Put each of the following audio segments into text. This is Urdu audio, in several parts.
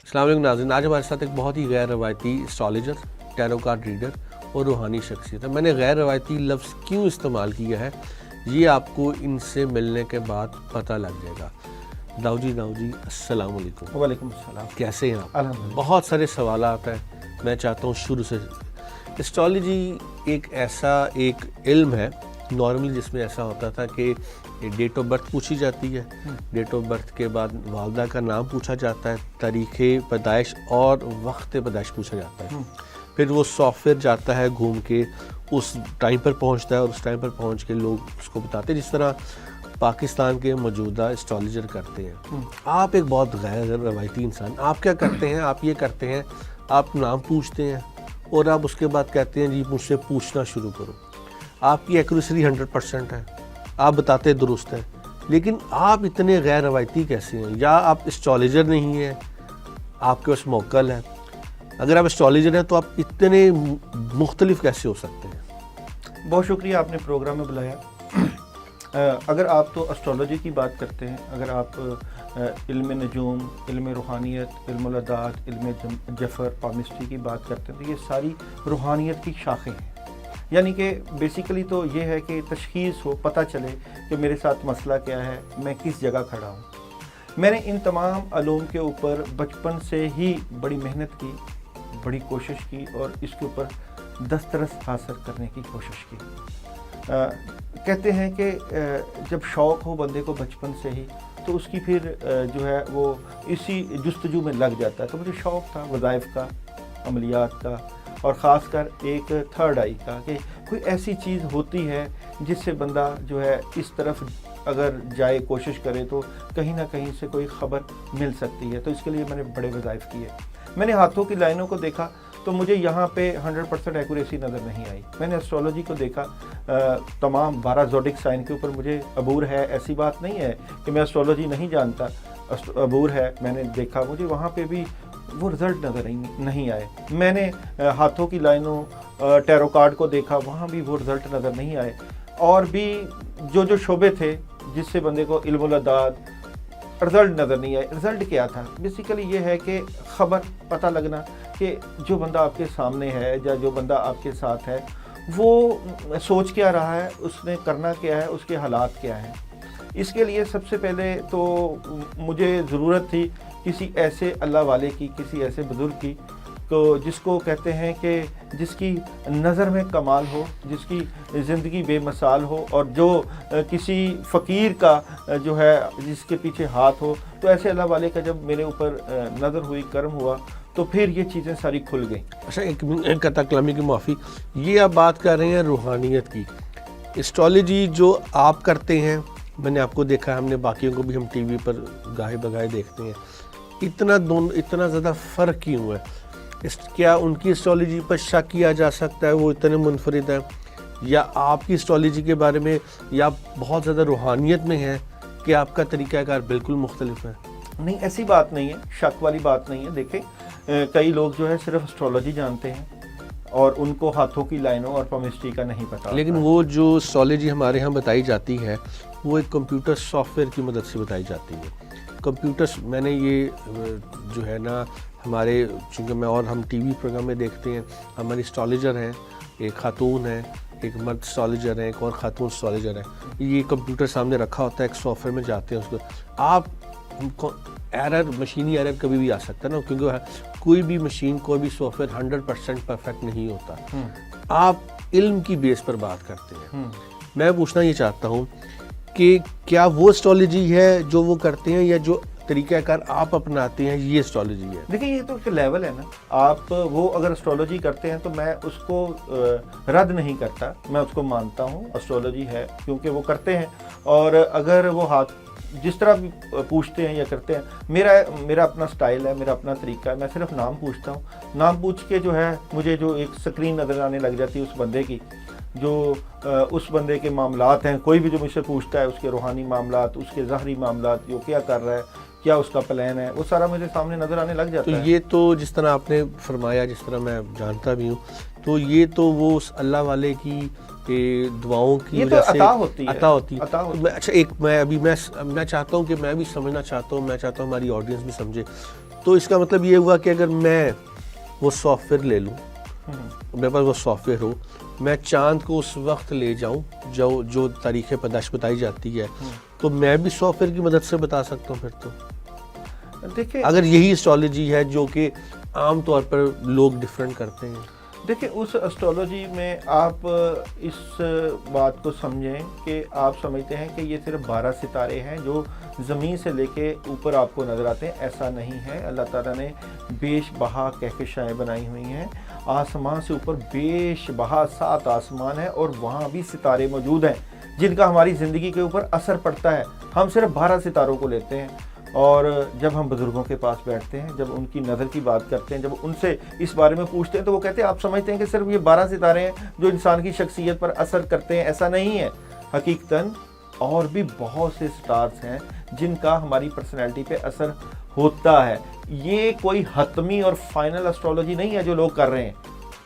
السلام علیکم ناظرین، آج ہمارے ساتھ ایک بہت ہی غیر روایتی اسٹرالوجر، ٹیرو کارڈ ریڈر اور روحانی شخصیت ہے۔ میں نے غیر روایتی لفظ کیوں استعمال کیا ہے یہ آپ کو ان سے ملنے کے بعد پتہ لگ جائے گا۔ داؤ جی السلام علیکم۔ وعلیکم السلام۔ کیسے ہیں آپ؟ الحمدللہ۔ بہت سارے سوالات ہیں، میں چاہتا ہوں شروع سے اسٹرالوجی ایک علم ہے نارملی جس میں ایسا ہوتا تھا کہ ڈیٹ آف برتھ پوچھی جاتی ہے، ڈیٹ آف برتھ کے بعد والدہ کا نام پوچھا جاتا ہے، تاریخ پیدائش اور وقت پیدائش پوچھا جاتا ہے، پھر وہ سافٹ ویئر جاتا ہے گھوم کے اس ٹائم پر پہنچتا ہے اور اس ٹائم پر پہنچ کے لوگ اس کو بتاتے ہیں، جس طرح پاکستان کے موجودہ اسٹرالوجر کرتے ہیں۔ آپ ایک بہت غیر روایتی انسان، آپ کیا کرتے ہیں؟ آپ یہ کرتے ہیں آپ نام پوچھتے ہیں اور آپ اس کے بعد کہتے ہیں جی مجھ سے پوچھنا شروع کرو۔ آپ کی ایکوریسی 100% ہے، آپ بتاتے درست ہے، لیکن آپ اتنے غیر روایتی کیسے ہیں؟ یا آپ اسٹرالوجر نہیں ہیں، آپ کے پاس موکل ہے؟ اگر آپ اسٹرالوجر ہیں تو آپ اتنے مختلف کیسے ہو سکتے ہیں؟ بہت شکریہ آپ نے پروگرام میں بلایا۔ اگر آپ تو اسٹرالوجی کی بات کرتے ہیں، اگر آپ علم نجوم، علم روحانیت، علم العداد، علم جفر، پامسٹری کی بات کرتے ہیں تو یہ ساری روحانیت کی شاخیں ہیں۔ یعنی کہ بیسیکلی تو یہ ہے کہ تشخیص ہو، پتہ چلے کہ میرے ساتھ مسئلہ کیا ہے، میں کس جگہ کھڑا ہوں۔ میں نے ان تمام علوم کے اوپر بچپن سے ہی بڑی محنت کی، بڑی کوشش کی اور اس کے اوپر دسترس حاصل کرنے کی کوشش کی۔ کہتے ہیں کہ جب شوق ہو بندے کو بچپن سے ہی تو اس کی پھر جو ہے وہ اسی جستجو میں لگ جاتا ہے۔ تو مجھے شوق تھا وظائف کا، عملیات کا، اور خاص کر ایک تھرڈ آئی کا، کہ کوئی ایسی چیز ہوتی ہے جس سے بندہ جو ہے اس طرف اگر جائے کوشش کرے تو کہیں نہ کہیں سے کوئی خبر مل سکتی ہے۔ تو اس کے لیے میں نے بڑے وظائف کیے۔ میں نے ہاتھوں کی لائنوں کو دیکھا تو مجھے یہاں پہ 100% ایکوریسی نظر نہیں آئی۔ میں نے اسٹرالوجی کو دیکھا، تمام 12 زوڈک سائن کے اوپر مجھے عبور ہے، ایسی بات نہیں ہے کہ میں اسٹرالوجی نہیں جانتا، عبور ہے۔ میں نے دیکھا، مجھے وہاں پہ بھی وہ رزلٹ نظر نہیں آئے۔ میں نے ہاتھوں کی لائنوں، ٹیرو کارڈ کو دیکھا، وہاں بھی وہ رزلٹ نظر نہیں آئے۔ اور بھی جو شعبے تھے جس سے بندے کو علم العداد، رزلٹ نظر نہیں آئے۔ رزلٹ کیا تھا؟ بیسیکلی یہ ہے کہ خبر پتہ لگنا کہ جو بندہ آپ کے سامنے ہے یا جو بندہ آپ کے ساتھ ہے وہ سوچ کیا رہا ہے، اس نے کرنا کیا ہے، اس کے حالات کیا ہیں۔ اس کے لیے سب سے پہلے تو مجھے ضرورت تھی کسی ایسے اللہ والے کی، کسی ایسے بزرگ کی تو جس کو کہتے ہیں کہ جس کی نظر میں کمال ہو، جس کی زندگی بے مثال ہو، اور جو کسی فقیر کا جو ہے جس کے پیچھے ہاتھ ہو۔ تو ایسے اللہ والے کا جب میرے اوپر نظر ہوئی، کرم ہوا، تو پھر یہ چیزیں ساری کھل گئیں۔ اچھا، ایک قطع کلامی کی معافی، یہ آپ بات کر رہے ہیں روحانیت کی۔ اسٹرالوجی جو آپ کرتے ہیں، میں نے آپ کو دیکھا، ہم نے باقیوں کو بھی ہم ٹی وی پر گاہے بگاہے دیکھتے ہیں، اتنا زیادہ فرق کیوں ہے؟ کیا ان کی اسٹرالوجی پر شک کیا جا سکتا ہے وہ اتنے منفرد ہیں، یا آپ کی اسٹرالوجی کے بارے میں یا بہت زیادہ روحانیت میں ہے کہ آپ کا طریقہ کار بالکل مختلف ہے؟ نہیں، ایسی بات نہیں ہے، شک والی بات نہیں ہے۔ دیکھیں کئی لوگ جو ہے صرف اسٹرالوجی جانتے ہیں اور ان کو ہاتھوں کی لائنوں اور پامسٹری کا نہیں پتا، لیکن وہ جو اسٹرالوجی ہمارے ہاں بتائی جاتی ہے وہ ایک کمپیوٹر سافٹ ویئر کی مدد سے بتائی جاتی ہے۔ میں نے یہ جو ہے نا ہمارے، چونکہ ہم ٹی وی پروگرام میں دیکھتے ہیں، ہماری اسٹرالوجر ہیں، ایک خاتون ہے، ایک مرد اسٹرالوجر ہے، ایک اور خاتون اسٹرالوجر ہے، یہ کمپیوٹر سامنے رکھا ہوتا ہے، ایک سافٹ ویئر میں جاتے ہیں، اس کو آپ مشینی ایرر کبھی بھی آ سکتا ہے نا، کیونکہ کوئی بھی مشین، کوئی بھی سافٹ ویئر 100% پرفیکٹ نہیں ہوتا۔ آپ علم کی بیس پر بات کرتے ہیں۔ میں پوچھنا یہ چاہتا ہوں کہ کیا وہ اسٹرالوجی ہے جو وہ کرتے ہیں، یا جو طریقہ کار آپ اپناتے ہیں یہ اسٹرالوجی ہے؟ دیکھیں یہ تو ایک لیول ہے نا، آپ وہ اگر اسٹرالوجی کرتے ہیں تو میں اس کو رد نہیں کرتا، میں اس کو مانتا ہوں، اسٹرالوجی ہے کیونکہ وہ کرتے ہیں۔ اور اگر وہ ہاتھ جس طرح بھی پوچھتے ہیں یا کرتے ہیں، میرا اپنا سٹائل ہے، میرا اپنا طریقہ ہے، میں صرف نام پوچھتا ہوں۔ نام پوچھ کے جو ہے مجھے جو ایک اسکرین نظر آنے لگ جاتی ہے اس بندے کی، جو اس بندے کے معاملات ہیں، کوئی بھی جو مجھ سے پوچھتا ہے اس کے روحانی معاملات، اس کے ظاہری معاملات، جو کیا کر رہا ہے، کیا اس کا پلان ہے، وہ سارا میرے سامنے نظر آنے لگ جاتا ہے۔ تو یہ تو جس طرح آپ نے فرمایا، جس طرح میں جانتا بھی ہوں، تو یہ تو وہ اس اللہ والے کی دعاؤں کی وجہ سے عطا ہوتی ہے۔ اچھا، ایک میں چاہتا ہوں کہ میں بھی سمجھنا چاہتا ہوں، میں چاہتا ہوں ہماری آڈینس بھی سمجھے۔ تو اس کا مطلب یہ ہوا کہ اگر میں وہ سافٹ ویئر لے لوں، میرے پاس وہ سافٹ ویئر ہو، میں چاند کو اس وقت لے جاؤں جو تاریخ پیدائش بتائی جاتی ہے، تو میں بھی سافٹ ویئر کی مدد سے بتا سکتا ہوں پھر تو، دیکھیں اگر یہی اسٹرالوجی ہے جو کہ عام طور پر لوگ ڈفرینٹ کرتے ہیں۔ دیکھیں اس اسٹرالوجی میں آپ اس بات کو سمجھیں کہ آپ سمجھتے ہیں کہ یہ صرف 12 ستارے ہیں جو زمین سے لے کے اوپر آپ کو نظر آتے ہیں، ایسا نہیں ہے۔ اللہ تعالیٰ نے بیش بہا کہکشائیں بنائی ہوئی ہیں، آسمان سے اوپر بیش بہا 7 آسمان ہیں، اور وہاں بھی ستارے موجود ہیں جن کا ہماری زندگی کے اوپر اثر پڑتا ہے۔ ہم صرف 12 ستاروں کو لیتے ہیں، اور جب ہم بزرگوں کے پاس بیٹھتے ہیں، جب ان کی نظر کی بات کرتے ہیں، جب ان سے اس بارے میں پوچھتے ہیں، تو وہ کہتے ہیں آپ سمجھتے ہیں کہ صرف یہ 12 ستارے ہیں جو انسان کی شخصیت پر اثر کرتے ہیں، ایسا نہیں ہے۔ حقیقتاً اور بھی بہت سے سٹارز ہیں جن کا ہماری پرسنالٹی پہ اثر ہوتا ہے۔ یہ کوئی حتمی اور فائنل اسٹرالوجی نہیں ہے جو لوگ کر رہے ہیں،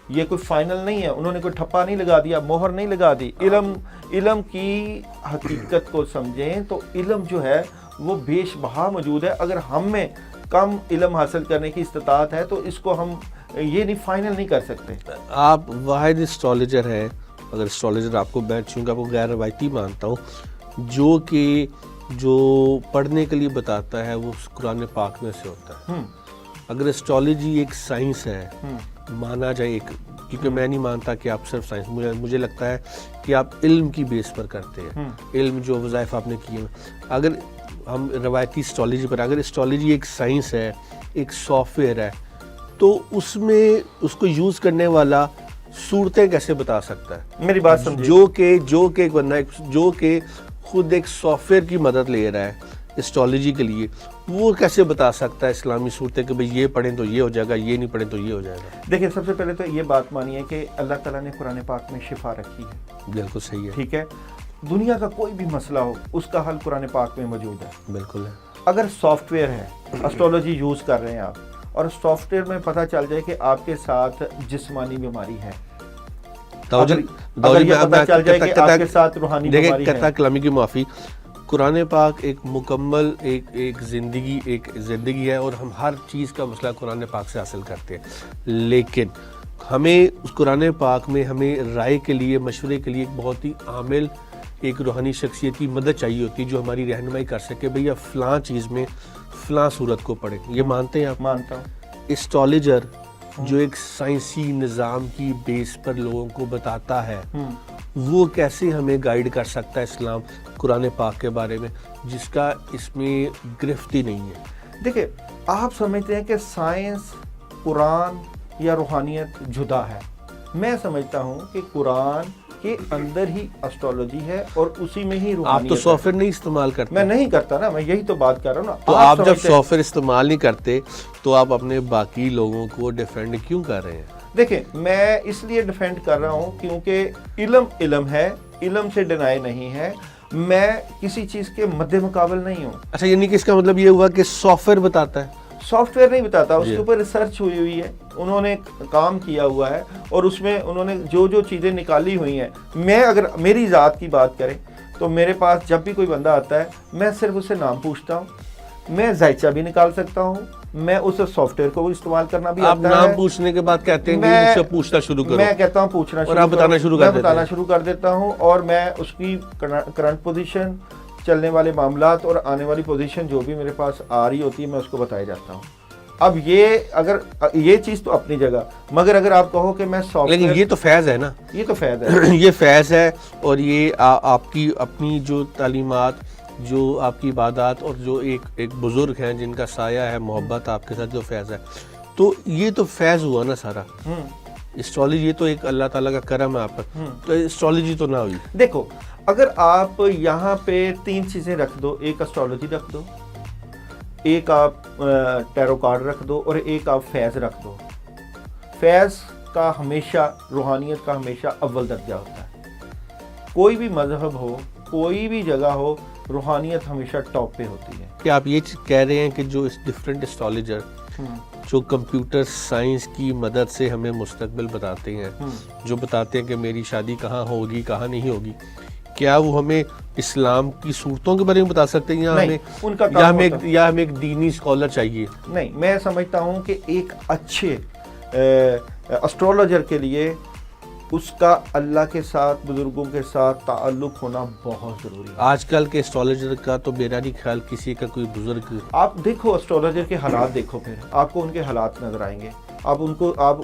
یہ کوئی فائنل نہیں ہے، انہوں نے کوئی ٹھپا نہیں لگا دیا، مہر نہیں لگا دی۔ علم کی حقیقت کو سمجھیں تو علم جو ہے وہ بیش بہا موجود ہے۔ اگر ہم میں کم علم حاصل کرنے کی استطاعت ہے تو اس کو ہم یہ نہیں فائنل نہیں کر سکتے۔ آپ واحد اسٹرالوجر ہیں، اگر اسٹرالوجر آپ کو میں چونکہ آپ کو غیر روایتی مانتا ہوں، جو پڑھنے کے لیے بتاتا ہے وہ قرآن پاک میں سے ہوتا ہے۔ اگر اسٹرالوجی ایک سائنس ہے، مانا جائے ایک، کیونکہ میں نہیں مانتا کہ آپ صرف سائنس، مجھے لگتا ہے کہ آپ علم کی بیس پر کرتے ہیں، علم جو وظائف آپ نے کیے ہیں۔ اگر ہم روایتی اسٹرالوجی پر، اگر اسٹرالوجی ایک سائنس ہے، ایک سافٹ ویئر ہے، تو اس میں اس کو یوز کرنے والا صورتیں کیسے بتا سکتا ہے؟ میری بات سمجھیں، جو کہ ایک بندہ جو کہ خود ایک سافٹ ویئر کی مدد لے رہا ہے اسٹرالوجی کے لیے، وہ کیسے بتا سکتا ہے اسلامی صورتیں کہ بھئی یہ پڑھیں تو یہ ہو جائے گا، یہ نہیں پڑھیں تو یہ ہو جائے گا؟ دیکھیں سب سے پہلے تو یہ بات مانیے کہ اللہ تعالیٰ نے قرآن پاک میں شفا رکھی ہے۔ بالکل صحیح ہے، ٹھیک ہے، دنیا کا کوئی بھی مسئلہ ہو اس کا حل قرآن پاک میں موجود ہے۔ بالکل ہے۔ اگر سافٹ ویئر ہے، اسٹرالوجی یوز کر رہے ہیں آپ، اور سافٹ ویئر میں پتہ چل جائے کہ آپ کے ساتھ جسمانی بیماری ہے، اگر یہ پتہ چل جائے کہ آپ کے ساتھ روحانی بیماری ہے۔ کہتا کلامی کی معافی، قرآن پاک ایک مکمل ایک زندگی ہے، اور ہم ہر چیز کا مسئلہ قرآن پاک سے حاصل کرتے ہیں، لیکن ہمیں اس قرآن پاک میں ہمیں رائے کے لیے، مشورے کے لیے ایک بہت ہی عامل، ایک روحانی شخصیت کی مدد چاہیے ہوتی ہے جو ہماری رہنمائی کر سکے، بھئی فلاں چیز میں فلاں صورت کو پڑھیں۔ یہ مانتے ہیں آپ؟ مانتا ہوں۔ اسٹرالوجر جو ایک سائنسی نظام کی بیس پر لوگوں کو بتاتا ہے، وہ کیسے ہمیں گائیڈ کر سکتا ہے اسلام قرآن پاک کے بارے میں، جس کا اس میں گرفت ہی نہیں ہے؟ دیکھیں، آپ سمجھتے ہیں کہ سائنس، قرآن یا روحانیت جدا ہے۔ میں سمجھتا ہوں کہ قرآن کے اندر ہی اسٹرالوجی ہے اور اسی میں ہی روحانیت ہے۔ آپ تو سافٹ ویئر نہیں استعمال کرتے؟ میں نہیں کرتا نا، میں یہی تو بات کر رہا ہوں نا۔ تو آپ جب سافٹ ویئر استعمال نہیں کرتے تو آپ اپنے باقی لوگوں کو ڈیفینڈ کیوں کر رہے ہیں؟ دیکھیں، میں اس لیے ڈیفینڈ کر رہا ہوں کیونکہ علم ہے، علم سے ڈینائی نہیں ہے، میں کسی چیز کے مد مقابل نہیں ہوں۔ اچھا، یعنی کہ اس کا مطلب یہ ہوا کہ سافٹ ویئر بتاتا ہے؟ سافٹ ویئر نہیں بتاتا، اس کے اوپر ریسرچ ہوئی ہے، انہوں نے کام کیا ہوا ہے، اور اس میں انہوں نے جو چیزیں نکالی ہوئی ہیں۔ میں اگر میری ذات کی بات کریں تو میرے پاس جب بھی کوئی بندہ آتا ہے، میں صرف اس سے نام پوچھتا ہوں، میں ذائچہ بھی نکال سکتا ہوں، میں اس سافٹ ویئر کو استعمال کرنا بھی آتا ہے۔ آپ نام پوچھنے کے بعد کہتے ہیں کہ مجھ سے پوچھنا شروع کرو؟ میں کہتا ہوں پوچھنا اور آپ بتانا شروع کر دیتا ہوں، اور میں اس کی کرنٹ پوزیشن، چلنے والے معاملات اور آنے والی پوزیشن جو بھی میرے پاس آ رہی ہوتی ہے میں اس کو بتایا جاتا ہوں۔ اب یہ چیز تو اپنی جگہ، مگر اگر آپ کہو کہ میں سافٹ ویئر، لیکن یہ تو فیض ہے نا، یہ تو فیض ہے، یہ فیض ہے، اور یہ آپ کی اپنی جو تعلیمات، جو آپ کی عبادات، اور جو ایک بزرگ ہیں جن کا سایہ ہے، محبت آپ کے ساتھ، جو فیض ہے، تو یہ تو فیض ہوا نا سارا۔ اسٹرالوجی یہ تو ایک اللہ تعالیٰ کا کرم ہے آپ پر، تو اسٹرالوجی تو نہ ہوئی۔ دیکھو، اگر آپ یہاں پہ 3 چیزیں رکھ دو، ایک اسٹرالوجی رکھ دو، ایک آپ ٹیرو کارڈ رکھ دو، اور ایک آپ فیض رکھ دو، فیض کا ہمیشہ، روحانیت کا ہمیشہ اول درجہ ہوتا ہے۔ کوئی بھی مذہب ہو، کوئی بھی جگہ ہو، روحانیت ہمیشہ ٹاپ پہ ہوتی ہے۔ کہ آپ یہ کہہ رہے ہیں کہ جو ڈفرینٹ اسٹرالوجر جو کمپیوٹر سائنس کی مدد سے ہمیں مستقبل بتاتے ہیں، جو بتاتے ہیں کہ میری شادی کہاں ہوگی، کہاں نہیں ہوگی، کیا وہ ہمیں اسلام کی صورتوں کے بارے میں بتا سکتے ہیں، نہیں، ان کا کام یا ہمیں ایک دینی اسکالر چاہیے؟ نہیں، میں سمجھتا ہوں کہ ایک اچھے اسٹرولوجر کے لیے اس کا اللہ کے ساتھ، بزرگوں کے ساتھ تعلق ہونا بہت ضروری ہے۔ آج کل کے اسٹرولوجر کا تو میرا نہیں خیال کسی کا کوئی بزرگ، آپ دیکھو اسٹرولوجر کے حالات دیکھو، پھر آپ کو ان کے حالات نظر آئیں گے، آپ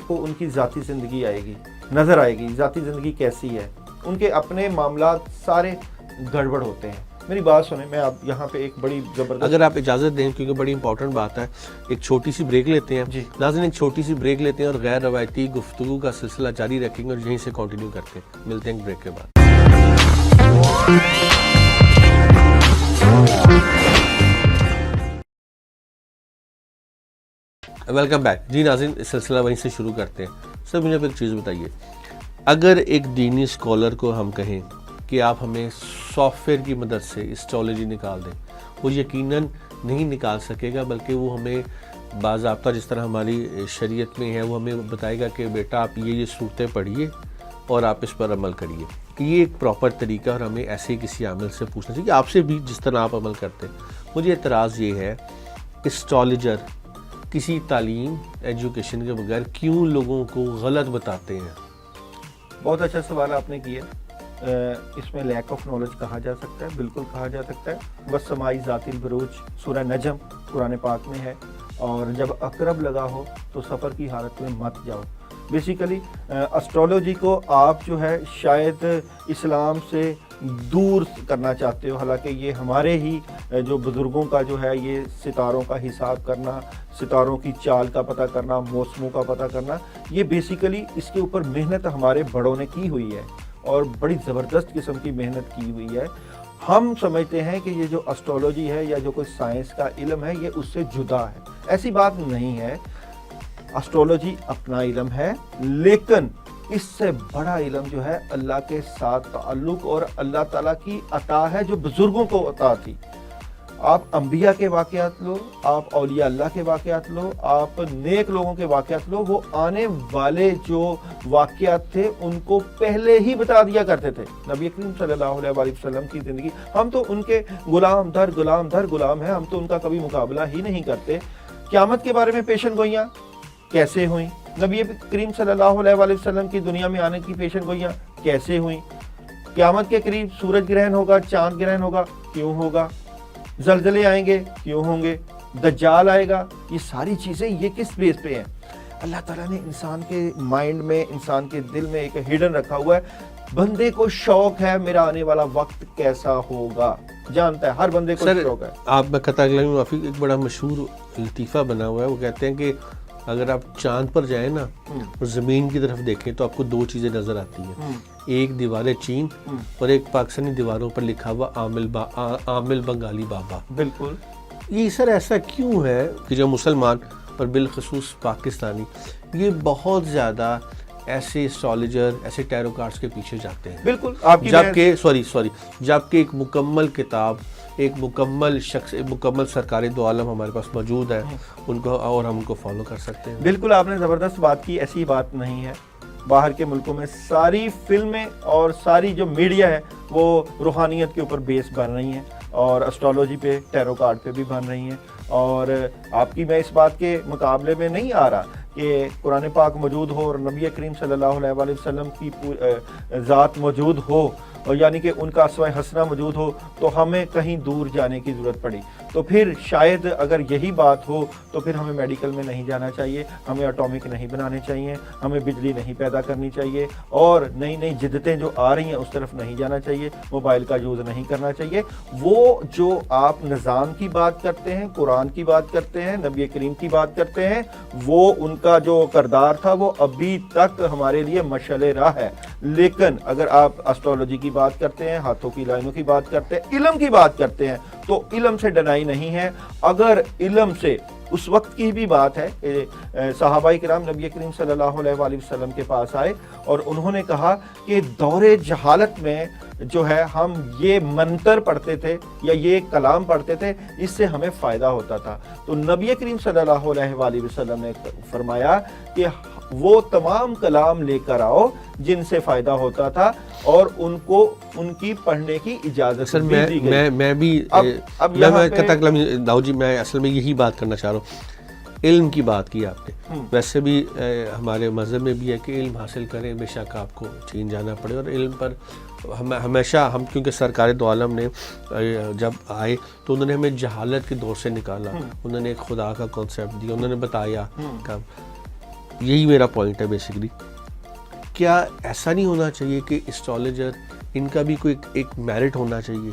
کو ان کی ذاتی زندگی آئے گی، نظر آئے گی ذاتی زندگی کیسی ہے، ان کے اپنے معاملات سارے گڑبڑ ہوتے ہیں۔ میری بات سنیں، میں آپ یہاں پہ ایک بڑی زبردست، اگر آپ اجازت دیں کیونکہ بڑی امپورٹنٹ بات ہے، ایک چھوٹی سی بریک لیتے ہیں جی ناظرین، ایک چھوٹی سی بریک لیتے ہیں اور غیر روایتی گفتگو کا سلسلہ جاری رکھیں گے اور یہیں سے کنٹینیو کرتے ہیں۔ ملتے ہیں بریک کے بعد۔ Welcome back. جی ناظرین، اس سلسلہ وہیں سے شروع کرتے ہیں۔ سر مجھے ایک چیز بتائیے، اگر ایک دینی اسکالر کو ہم کہیں کہ آپ ہمیں سافٹ ویئر کی مدد سے اسٹرالوجی نکال دیں، وہ یقیناً نہیں نکال سکے گا، بلکہ وہ ہمیں باضابطہ جس طرح ہماری شریعت میں ہے وہ ہمیں بتائے گا کہ بیٹا آپ یہ صورتیں پڑھیے اور آپ اس پر عمل کریے۔ یہ ایک پراپر طریقہ، اور ہمیں ایسے کسی عامل سے پوچھنا چاہیے کہ آپ سے بھی جس طرح آپ عمل کرتے ہیں۔ مجھے اعتراض یہ ہے، اسٹرالوجر کسی تعلیم ایجوکیشن کے بغیر کیوں لوگوں کو غلط بتاتے ہیں؟ بہت اچھا سوال آپ نے کیا۔ اس میں لیک آف نالج کہا جا سکتا ہے، بالکل کہا جا سکتا ہے۔ بس سمائی ذات البروج سورہ نجم قرآن پاک میں ہے، اور جب اقرب لگا ہو تو سفر کی حالت میں مت جاؤ۔ بیسیکلی اسٹرالوجی کو آپ جو ہے شاید اسلام سے دور کرنا چاہتے ہو، حالانکہ یہ ہمارے ہی جو بزرگوں کا جو ہے یہ ستاروں کا حساب کرنا، ستاروں کی چال کا پتہ کرنا، موسموں کا پتہ کرنا، یہ بیسیکلی اس کے اوپر محنت ہمارے بڑوں نے کی ہوئی ہے، اور بڑی زبردست قسم کی محنت کی ہوئی ہے۔ ہم سمجھتے ہیں کہ یہ جو اسٹرالوجی ہے یا جو کوئی سائنس کا علم ہے یہ اس سے جدا ہے، ایسی بات نہیں ہے۔ اسٹرالوجی اپنا علم ہے، لیکن اس سے بڑا علم جو ہے اللہ کے ساتھ تعلق اور اللہ تعالیٰ کی عطا ہے جو بزرگوں کو عطا تھی۔ آپ انبیاء کے واقعات لو، آپ اولیاء اللہ کے واقعات لو، آپ نیک لوگوں کے واقعات لو، وہ آنے والے جو واقعات تھے ان کو پہلے ہی بتا دیا کرتے تھے۔ نبی کریم صلی اللہ علیہ وآلہ وسلم کی زندگی، ہم تو ان کے غلام در غلام در غلام ہیں، ہم تو ان کا کبھی مقابلہ ہی نہیں کرتے۔ قیامت کے بارے میں پیشن گوئیاں کیسے ہوئیں؟ نبی کریم صلی اللہ علیہ وآلہ وسلم کی دنیا میں آنے کی پیشن گوئیاں کیسے ہوئیں؟ قیامت کے قریب سورج گرہن ہوگا، چاند گرہن ہوگا، کیوں ہوگا؟ زلزلے آئیں گے، کیوں ہوں گے؟ دجال آئے گا، یہ ساری چیزیں یہ کس بیس پہ ہیں؟ اللہ تعالیٰ نے انسان کے مائنڈ میں، انسان کے دل میں ایک ہڈن رکھا ہوا ہے۔ بندے کو شوق ہے میرا آنے والا وقت کیسا ہوگا، جانتا ہے، ہر بندے کو شوق ہے۔ آپ میں قطع کلام معافی، ایک بڑا مشہور لطیفہ بنا ہوا ہے، وہ کہتے ہیں کہ اگر آپ چاند پر جائیں نا اور زمین کی طرف دیکھیں تو آپ کو دو چیزیں نظر آتی ہیں، ایک دیوار چین اور ایک پاکستانی دیواروں پر لکھا ہوا عامل بنگالی بابا۔ بالکل۔ یہ سر ایسا کیوں ہے کہ جو مسلمان اور بالخصوص پاکستانی یہ بہت زیادہ ایسے اسٹرالوجر، ایسے ٹیرو کارڈز کے پیچھے جاتے ہیں؟ بالکل، آپ کی جبکہ ایک مکمل کتاب، ایک مکمل شخص، ایک مکمل سرکار دو عالم ہمارے پاس موجود ہے، ان کو اور ہم ان کو فالو کر سکتے ہیں۔ بالکل، آپ نے زبردست بات کی، ایسی بات نہیں ہے۔ باہر کے ملکوں میں ساری فلمیں اور ساری جو میڈیا ہے وہ روحانیت کے اوپر بیس بن رہی ہیں، اور اسٹرالوجی پہ، ٹیرو کارڈ پہ بھی بن رہی ہیں، اور آپ کی میں اس بات کے مقابلے میں نہیں آ رہا کہ قرآن پاک موجود ہو اور نبی کریم صلی اللہ علیہ وآلہ وسلم کی ذات موجود ہو، اور یعنی کہ ان کا اسوہ حسنہ موجود ہو، تو ہمیں کہیں دور جانے کی ضرورت پڑی۔ تو پھر شاید اگر یہی بات ہو تو پھر ہمیں میڈیکل میں نہیں جانا چاہیے، ہمیں اٹامک نہیں بنانے چاہیے، ہمیں بجلی نہیں پیدا کرنی چاہیے، اور نئی نئی جدتیں جو آ رہی ہیں اس طرف نہیں جانا چاہیے، موبائل کا یوز نہیں کرنا چاہیے۔ وہ جو آپ نظام کی بات کرتے ہیں، قرآن کی بات کرتے ہیں، نبی کریم کی بات کرتے ہیں، وہ ان کا جو کردار تھا وہ ابھی تک ہمارے لیے مشعل راہ ہے۔ لیکن اگر آپ اسٹرالوجی کی بات کرتے ہیں، ہاتھوں کی لائنوں کی بات کرتے ہیں، علم کی بات کرتے ہیں، تو علم سے ڈنائی نہیں ہے۔ اگر علم سے، اس وقت کی بھی بات ہے کہ صحابہ کرام نبی کریم صلی اللہ علیہ وآلہ وسلم کے پاس آئے اور انہوں نے کہا کہ دور جہالت میں جو ہے ہم یہ منتر پڑھتے تھے یا یہ کلام پڑھتے تھے، اس سے ہمیں فائدہ ہوتا تھا۔ تو نبی کریم صلی اللہ علیہ وآلہ وسلم نے فرمایا کہ وہ تمام کلام لے کر آؤ جن سے فائدہ ہوتا تھا اور ان کو ان کی پڑھنے کی اجازت سر بھی دی گئی. میں بھی اب یہاں پہ قطع کلام داؤد جی میں اصل میں یہی بات کرنا چاہ رہا ہوں. علم کی بات کی آپ نے, ویسے بھی ہمارے مذہب میں بھی ہے کہ علم حاصل کریں بے شک آپ کو چین جانا پڑے, اور علم پر ہمیشہ ہم کیونکہ سرکار دو عالم نے جب آئے تو انہوں نے ہمیں جہالت کے دور سے نکالا, انہوں نے ایک خدا کا کانسیپٹ دیا, انہوں نے بتایا کام. یہی میرا پوائنٹ ہے بیسیکلی. کیا ایسا نہیں ہونا چاہیے کہ اسٹرالوجر ان کا بھی کوئی ایک میرٹ ہونا چاہیے,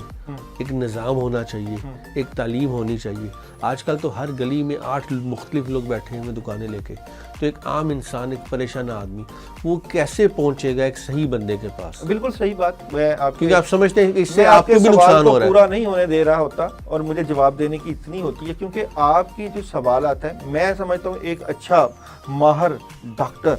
ایک نظام ہونا چاہیے, ایک تعلیم ہونی چاہیے. آج کل تو ہر گلی میں 8 مختلف لوگ بیٹھے ہیں دکانیں لے کے, تو ایک عام انسان, ایک پریشان آدمی, وہ کیسے پہنچے گا ایک صحیح بندے کے پاس؟ بالکل صحیح بات. میں آپ کیونکہ آپ سمجھتے ہیں کہ اس سے آپ کو بھی نقصان ہو رہا ہے. پورا نہیں ہونے دے رہا ہوتا اور مجھے جواب دینے کی اتنی ہوتی ہے کیونکہ آپ کی جو سوالات ہیں, میں سمجھتا ہوں ایک اچھا ماہر ڈاکٹر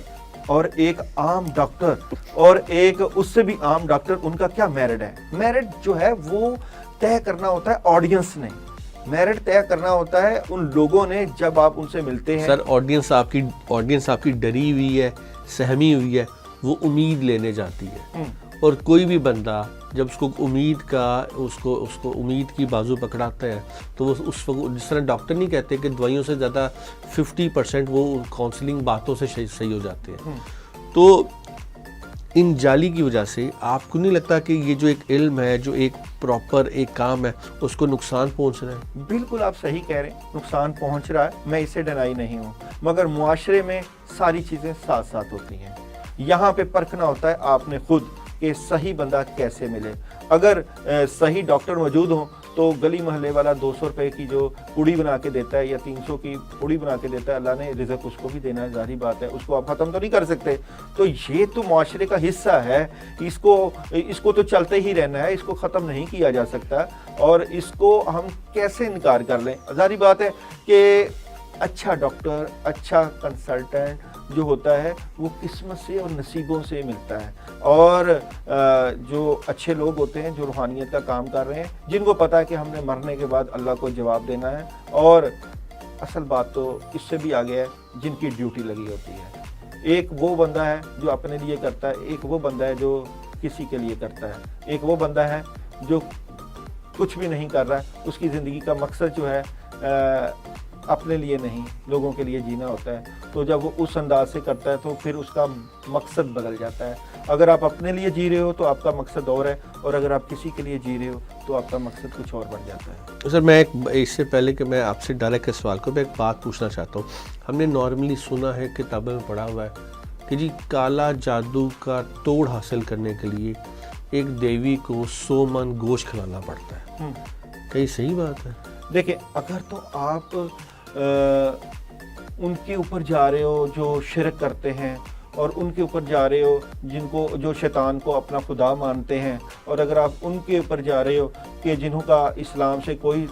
اور ایک عام ڈاکٹر اور ایک اس سے بھی عام ڈاکٹر, ان کا کیا میرٹ ہے؟ میرٹ جو ہے وہ طے کرنا ہوتا ہے آڈینس نے, میرٹ طے کرنا ہوتا ہے ان لوگوں نے جب آپ ان سے ملتے ہیں. سر آڈینس آپ کی ڈری ہوئی ہے, سہمی ہوئی ہے, وہ امید لینے جاتی ہے, اور کوئی بھی بندہ جب اس کو امید کا اس کو امید کی بازو پکڑاتا ہے تو وہ اس وقت, جس طرح ڈاکٹر نہیں کہتے کہ دوائیوں سے زیادہ 50% وہ کاؤنسلنگ باتوں سے صحیح ہو جاتے ہیں. تو ان جالی کی وجہ سے آپ کو نہیں لگتا کہ یہ جو ایک علم ہے, جو ایک پراپر ایک کام ہے, اس کو نقصان پہنچ رہا ہے؟ بالکل آپ صحیح کہہ رہے ہیں, نقصان پہنچ رہا ہے, میں اسے ڈینائی نہیں ہوں, مگر معاشرے میں ساری چیزیں ساتھ ساتھ ہوتی ہیں. یہاں پہ پرکھنا ہوتا ہے آپ نے خود کہ صحیح بندہ کیسے ملے. اگر صحیح ڈاکٹر موجود ہوں تو گلی محلے والا 200 روپے کی جو پوڑی بنا کے دیتا ہے یا 300 کی پوڑی بنا کے دیتا ہے, اللہ نے رزق اس کو بھی دینا ہے, ظاہری بات ہے, اس کو آپ ختم تو نہیں کر سکتے. تو یہ تو معاشرے کا حصہ ہے, اس کو تو چلتے ہی رہنا ہے, اس کو ختم نہیں کیا جا سکتا. اور اس کو ہم کیسے انکار کر لیں؟ ظاہری بات ہے کہ اچھا ڈاکٹر, اچھا کنسلٹنٹ جو ہوتا ہے وہ قسمت سے اور نصیبوں سے ملتا ہے. اور جو اچھے لوگ ہوتے ہیں جو روحانیت کا کام کر رہے ہیں, جن کو پتا ہے کہ ہم نے مرنے کے بعد اللہ کو جواب دینا ہے, اور اصل بات تو اس سے بھی آگے ہے جن کی ڈیوٹی لگی ہوتی ہے. ایک وہ بندہ ہے جو اپنے لیے کرتا ہے, ایک وہ بندہ ہے جو کسی کے لیے کرتا ہے, ایک وہ بندہ ہے جو کچھ بھی نہیں کر رہا ہے, اس کی زندگی کا مقصد جو ہے اپنے لیے نہیں لوگوں کے لیے جینا ہوتا ہے. تو جب وہ اس انداز سے کرتا ہے تو پھر اس کا مقصد بدل جاتا ہے. اگر آپ اپنے لیے جی رہے ہو تو آپ کا مقصد اور ہے, اور اگر آپ کسی کے لیے جی رہے ہو تو آپ کا مقصد کچھ اور بن جاتا ہے. سر میں اس سے پہلے کہ میں آپ سے ڈائریکٹ سوال کو, میں ایک بات پوچھنا چاہتا ہوں. ہم نے نارملی سنا ہے, کتابوں میں پڑھا ہوا ہے کہ جی کالا جادو کا توڑ حاصل کرنے کے لیے ایک دیوی کو 100 من گوشت کھلانا پڑتا ہے. کیا یہ صحیح بات ہے؟ دیکھیں, اگر تو آپ ان کے اوپر جا رہے ہو جو شرک کرتے ہیں, اور ان کے اوپر جا رہے ہو جن کو جو شیطان کو اپنا خدا مانتے ہیں, اور اگر آپ ان کے اوپر جا رہے ہو کہ جنہوں کا اسلام سے کوئی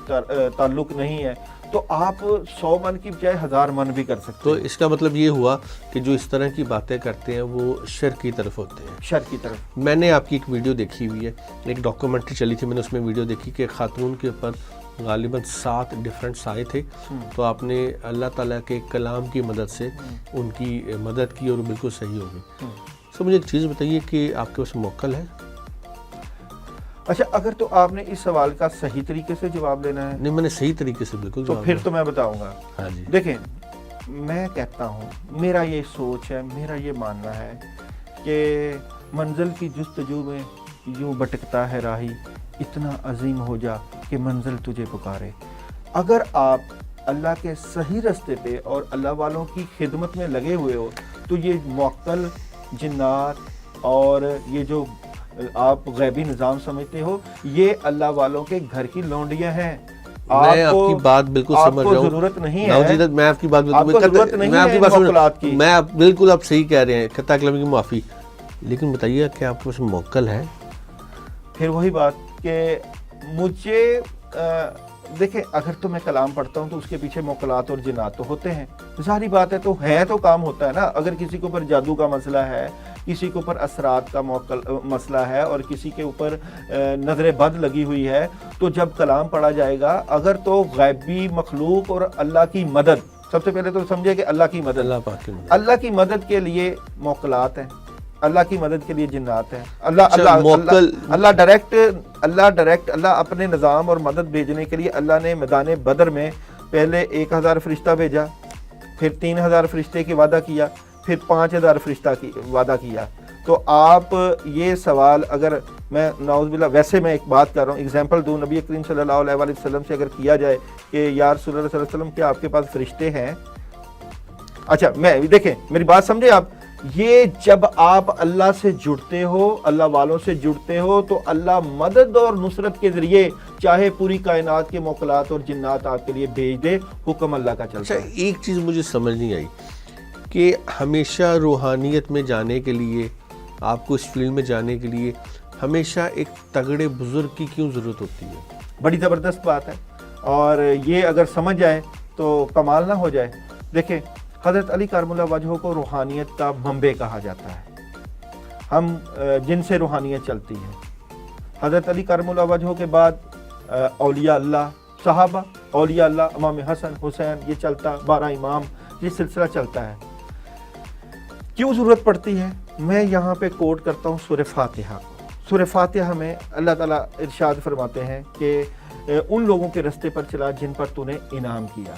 تعلق نہیں ہے, تو آپ 100 من کی بجائے 1000 من بھی کر سکتے. تو اس کا مطلب یہ ہوا کہ جو اس طرح کی باتیں کرتے ہیں وہ شرک کی طرف ہوتے ہیں. شرک کی طرف. میں نے آپ کی ایک ویڈیو دیکھی ہوئی ہے, ایک ڈاکومنٹری چلی تھی, میں نے اس میں ویڈیو دیکھی کہ خاتون کے اوپر غالباً 7 ڈیفرنٹ سائے تھے, تو آپ نے اللہ تعالیٰ کے کلام کی مدد سے ان کی مدد کی اور بالکل صحیح ہو گئی. سر مجھے ایک چیز بتائیے کہ آپ کے پاس موکل ہے؟ اچھا, اگر تو آپ نے اس سوال کا صحیح طریقے سے جواب لینا ہے. نہیں, میں نے صحیح طریقے سے بالکل تو پھر تو میں بتاؤں گا. ہاں جی. دیکھیں, میں کہتا ہوں, میرا یہ سوچ ہے, میرا یہ ماننا ہے کہ منزل کی جستجو میں یوں بھٹکتا ہے راہی, اتنا عظیم ہو جا کہ منزل تجھے پکارے. اگر آپ اللہ کے صحیح راستے پہ اور اللہ والوں کی خدمت میں لگے ہوئے ہو تو یہ موکل, جنات اور یہ جو آپ غیبی نظام سمجھتے ہو, یہ اللہ والوں کے گھر کی لونڈیاں ہیں. میں آپ کی بات بالکل سمجھ رہا ہوں, ضرورت نہیں ہے, میں آپ کی بات میں بالکل آپ صحیح کہہ رہے ہیں, خطا کلام کی معافی, لیکن بتائیے کہ آپ کے پاس موکل ہے؟ پھر وہی بات کہ مجھے دیکھیں, اگر تو میں کلام پڑھتا ہوں تو اس کے پیچھے موکلات اور جنات تو ہوتے ہیں, ظاہری بات ہے, تو کام ہوتا ہے نا. اگر کسی کے اوپر جادو کا مسئلہ ہے, کسی کے اوپر اثرات کا مسئلہ ہے, اور کسی کے اوپر نظر بد لگی ہوئی ہے, تو جب کلام پڑھا جائے گا, اگر تو غیبی مخلوق اور اللہ کی مدد, سب سے پہلے تو سمجھے کہ اللہ کی مدد، اللہ پاک کی مدد، اللہ کی مدد کے لیے موکلات ہیں، اللہ کی مدد کے لیے جنات ہیں. اللہ ڈائریکٹ اللہ اپنے نظام اور مدد بھیجنے کے لیے اللہ نے میدان بدر میں پہلے 1000 فرشتہ بھیجا، پھر 3000 فرشتے کی وعدہ کیا، پھر 5000 فرشتہ کی وعدہ کیا. تو آپ یہ سوال، اگر میں نعوذ باللہ، ویسے میں ایک بات کر رہا ہوں، ایگزامپل دوں، نبی کریم صلی اللہ علیہ وآلہ وسلم سے اگر کیا جائے کہ یا رسول اللہ صلی اللہ علیہ وسلم کیا آپ کے پاس فرشتے ہیں؟ اچھا میں دیکھیں میری بات سمجھے آپ، یہ جب آپ اللہ سے جڑتے ہو، اللہ والوں سے جڑتے ہو، تو اللہ مدد اور نصرت کے ذریعے چاہے پوری کائنات کے موکلات اور جنات آپ کے لیے بھیج دے، حکم اللہ کا چلتا ہے. اچھا ایک چیز مجھے سمجھ نہیں آئی کہ ہمیشہ روحانیت میں جانے کے لیے، آپ کو اس فیلڈ میں جانے کے لیے ہمیشہ ایک تگڑے بزرگ کی کیوں ضرورت ہوتی ہے؟ بڑی زبردست بات ہے، اور یہ اگر سمجھ جائے تو کمال نہ ہو جائے. دیکھیں حضرت علی کرم اللہ وجہہ کو روحانیت کا منبع کہا جاتا ہے، ہم جن سے روحانیت چلتی ہے. حضرت علی کرم اللہ وجہہ کے بعد اولیاء اللہ، صحابہ، اولیاء اللہ، امام حسن حسین، یہ چلتا 12 امام، یہ سلسلہ چلتا ہے. کیوں ضرورت پڑتی ہے؟ میں یہاں پہ کوٹ کرتا ہوں سورہ فاتحہ. سورہ فاتحہ میں اللہ تعالیٰ ارشاد فرماتے ہیں کہ ان لوگوں کے رستے پر چلا جن پر تو نے انعام کیا.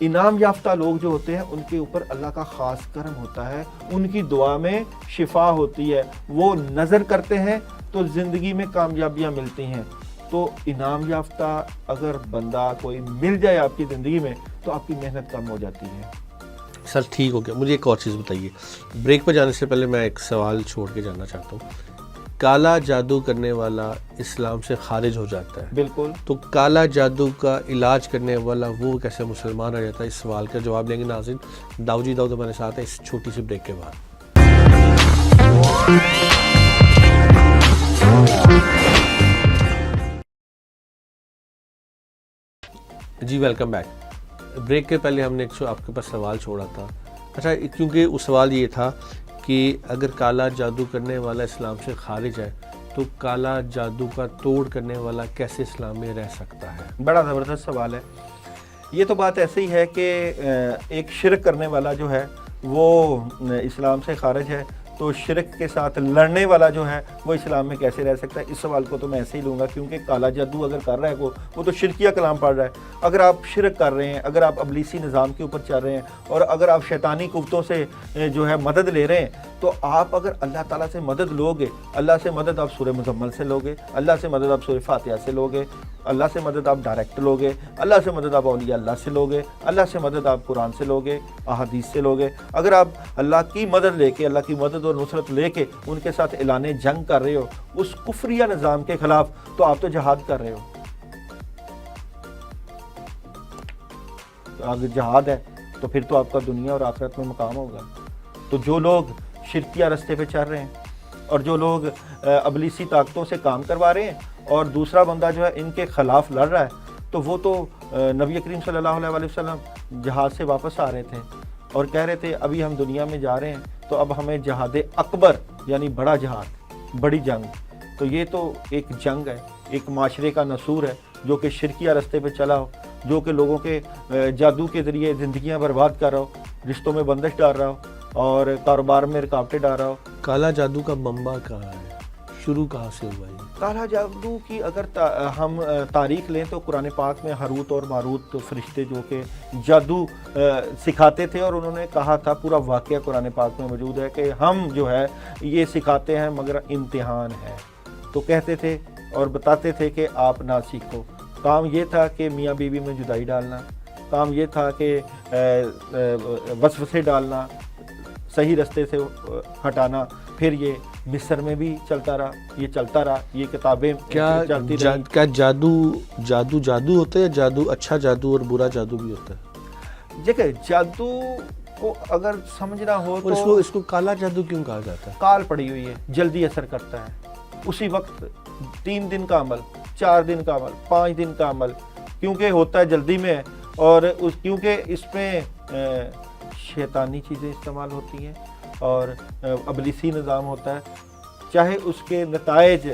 انعام یافتہ لوگ جو ہوتے ہیں ان کے اوپر اللہ کا خاص کرم ہوتا ہے، ان کی دعا میں شفا ہوتی ہے، وہ نظر کرتے ہیں تو زندگی میں کامیابیاں ملتی ہیں. تو انعام یافتہ اگر بندہ کوئی مل جائے آپ کی زندگی میں تو آپ کی محنت کم ہو جاتی ہے. سر ٹھیک ہو گیا، مجھے ایک اور چیز بتائیے. بریک پر جانے سے پہلے میں ایک سوال چھوڑ کے جانا چاہتا ہوں. کالا جادو کرنے والا اسلام سے خارج ہو جاتا ہے، بالکل، تو کالا جادو کا علاج کرنے والا وہ کیسے مسلمان رہ جاتا ہے؟ اس سوال کا جواب لیں گے ناظرین. داؤد جی داؤد ہمارے ساتھ ہے اس چھوٹی سی بریک کے بعد. جی ویلکم بیک. بریک کے پہلے ہم نے آپ کے پاس سوال چھوڑا تھا. اچھا کیونکہ اس سوال یہ تھا کہ اگر کالا جادو کرنے والا اسلام سے خارج ہے تو کالا جادو کا توڑ کرنے والا کیسے اسلام میں رہ سکتا ہے؟ بڑا زبردست سوال ہے. یہ تو بات ایسے ہی ہے کہ ایک شرک کرنے والا جو ہے وہ اسلام سے خارج ہے، تو شرک کے ساتھ لڑنے والا جو ہے وہ اسلام میں کیسے رہ سکتا ہے؟ اس سوال کو تو میں ایسے ہی لوں گا، کیونکہ کالا جادو اگر کر رہا ہے وہ تو شرکیہ کلام پڑھ رہا ہے. اگر آپ شرک کر رہے ہیں، اگر آپ ابلیسی نظام کے اوپر چل رہے ہیں، اور اگر آپ شیطانی قوتوں سے جو ہے مدد لے رہے ہیں، تو آپ اگر اللہ تعالیٰ سے مدد لوگے، اللہ سے مدد آپ سورہ مزمل سے لوگے، اللہ سے مدد آپ سورہ فاتحہ سے لوگے، اللہ سے مدد آپ ڈائریکٹ لوگے، اللہ سے مدد آپ اولیاء اللہ سے لوگے، اللہ سے مدد آپ قرآن سے لوگے، احادیث سے لوگے. اگر آپ اللہ کی مدد لے کے، اللہ کی مدد اور نصرت لے کے ان کے ساتھ اعلان جنگ کر رہے ہو اس کفریہ نظام کے خلاف، تو آپ تو جہاد کر رہے ہو. اگر جہاد ہے تو پھر تو آپ کا دنیا اور آخرت میں مقام ہوگا. تو جو لوگ شرکیہ رستے پہ چل رہے ہیں اور جو لوگ ابلیسی طاقتوں سے کام کروا رہے ہیں اور دوسرا بندہ جو ہے ان کے خلاف لڑ رہا ہے، تو وہ تو نبی کریم صلی اللہ علیہ وآلہ وسلم جہاد سے واپس آ رہے تھے اور کہہ رہے تھے ابھی ہم دنیا میں جا رہے ہیں تو اب ہمیں جہاد اکبر یعنی بڑا جہاد، بڑی جنگ. تو یہ تو ایک جنگ ہے، ایک معاشرے کا نسور ہے جو کہ شرکیہ رستے پہ چلا ہو، جو کہ لوگوں کے جادو کے ذریعے زندگیاں برباد کر رہا ہو، رشتوں میں بندش ڈال رہا ہو اور کاروبار میں رکاوٹیں ڈال رہا ہو. کالا جادو کا منبع کہاں ہے؟ شروع کہاں سے ہوا ہے؟ کالا جادو کی اگر ہم تاریخ لیں تو قرآن پاک میں ہاروت اور ماروت فرشتے جو کہ جادو سکھاتے تھے، اور انہوں نے کہا تھا، پورا واقعہ قرآن پاک میں موجود ہے کہ ہم جو ہے یہ سکھاتے ہیں مگر امتحان ہے. تو کہتے تھے اور بتاتے تھے کہ آپ نہ سیکھو. کام یہ تھا کہ میاں بیوی میں جدائی ڈالنا، کام یہ تھا کہ وسوسے ڈالنا، صحیح رستے سے ہٹانا. پھر یہ مصر میں بھی چلتا رہا، یہ چلتا رہا، یہ کتابیں چلتی رہی. کیا جادو ہوتا ہے؟ جادو اچھا جادو اور برا جادو بھی ہوتا ہے؟ دیکھیں جادو کو اگر سمجھنا ہو تو اس کو کالا جادو کیوں کہا جاتا ہے؟ کال پڑی ہوئی ہے، جلدی اثر کرتا ہے، اسی وقت 3 دن کا عمل، 4 دن کا عمل، 5 دن کا عمل، کیونکہ ہوتا ہے جلدی میں، اور کیونکہ اس میں شیطانی چیزیں استعمال ہوتی ہیں اور ابلیسی نظام ہوتا ہے. چاہے اس کے نتائج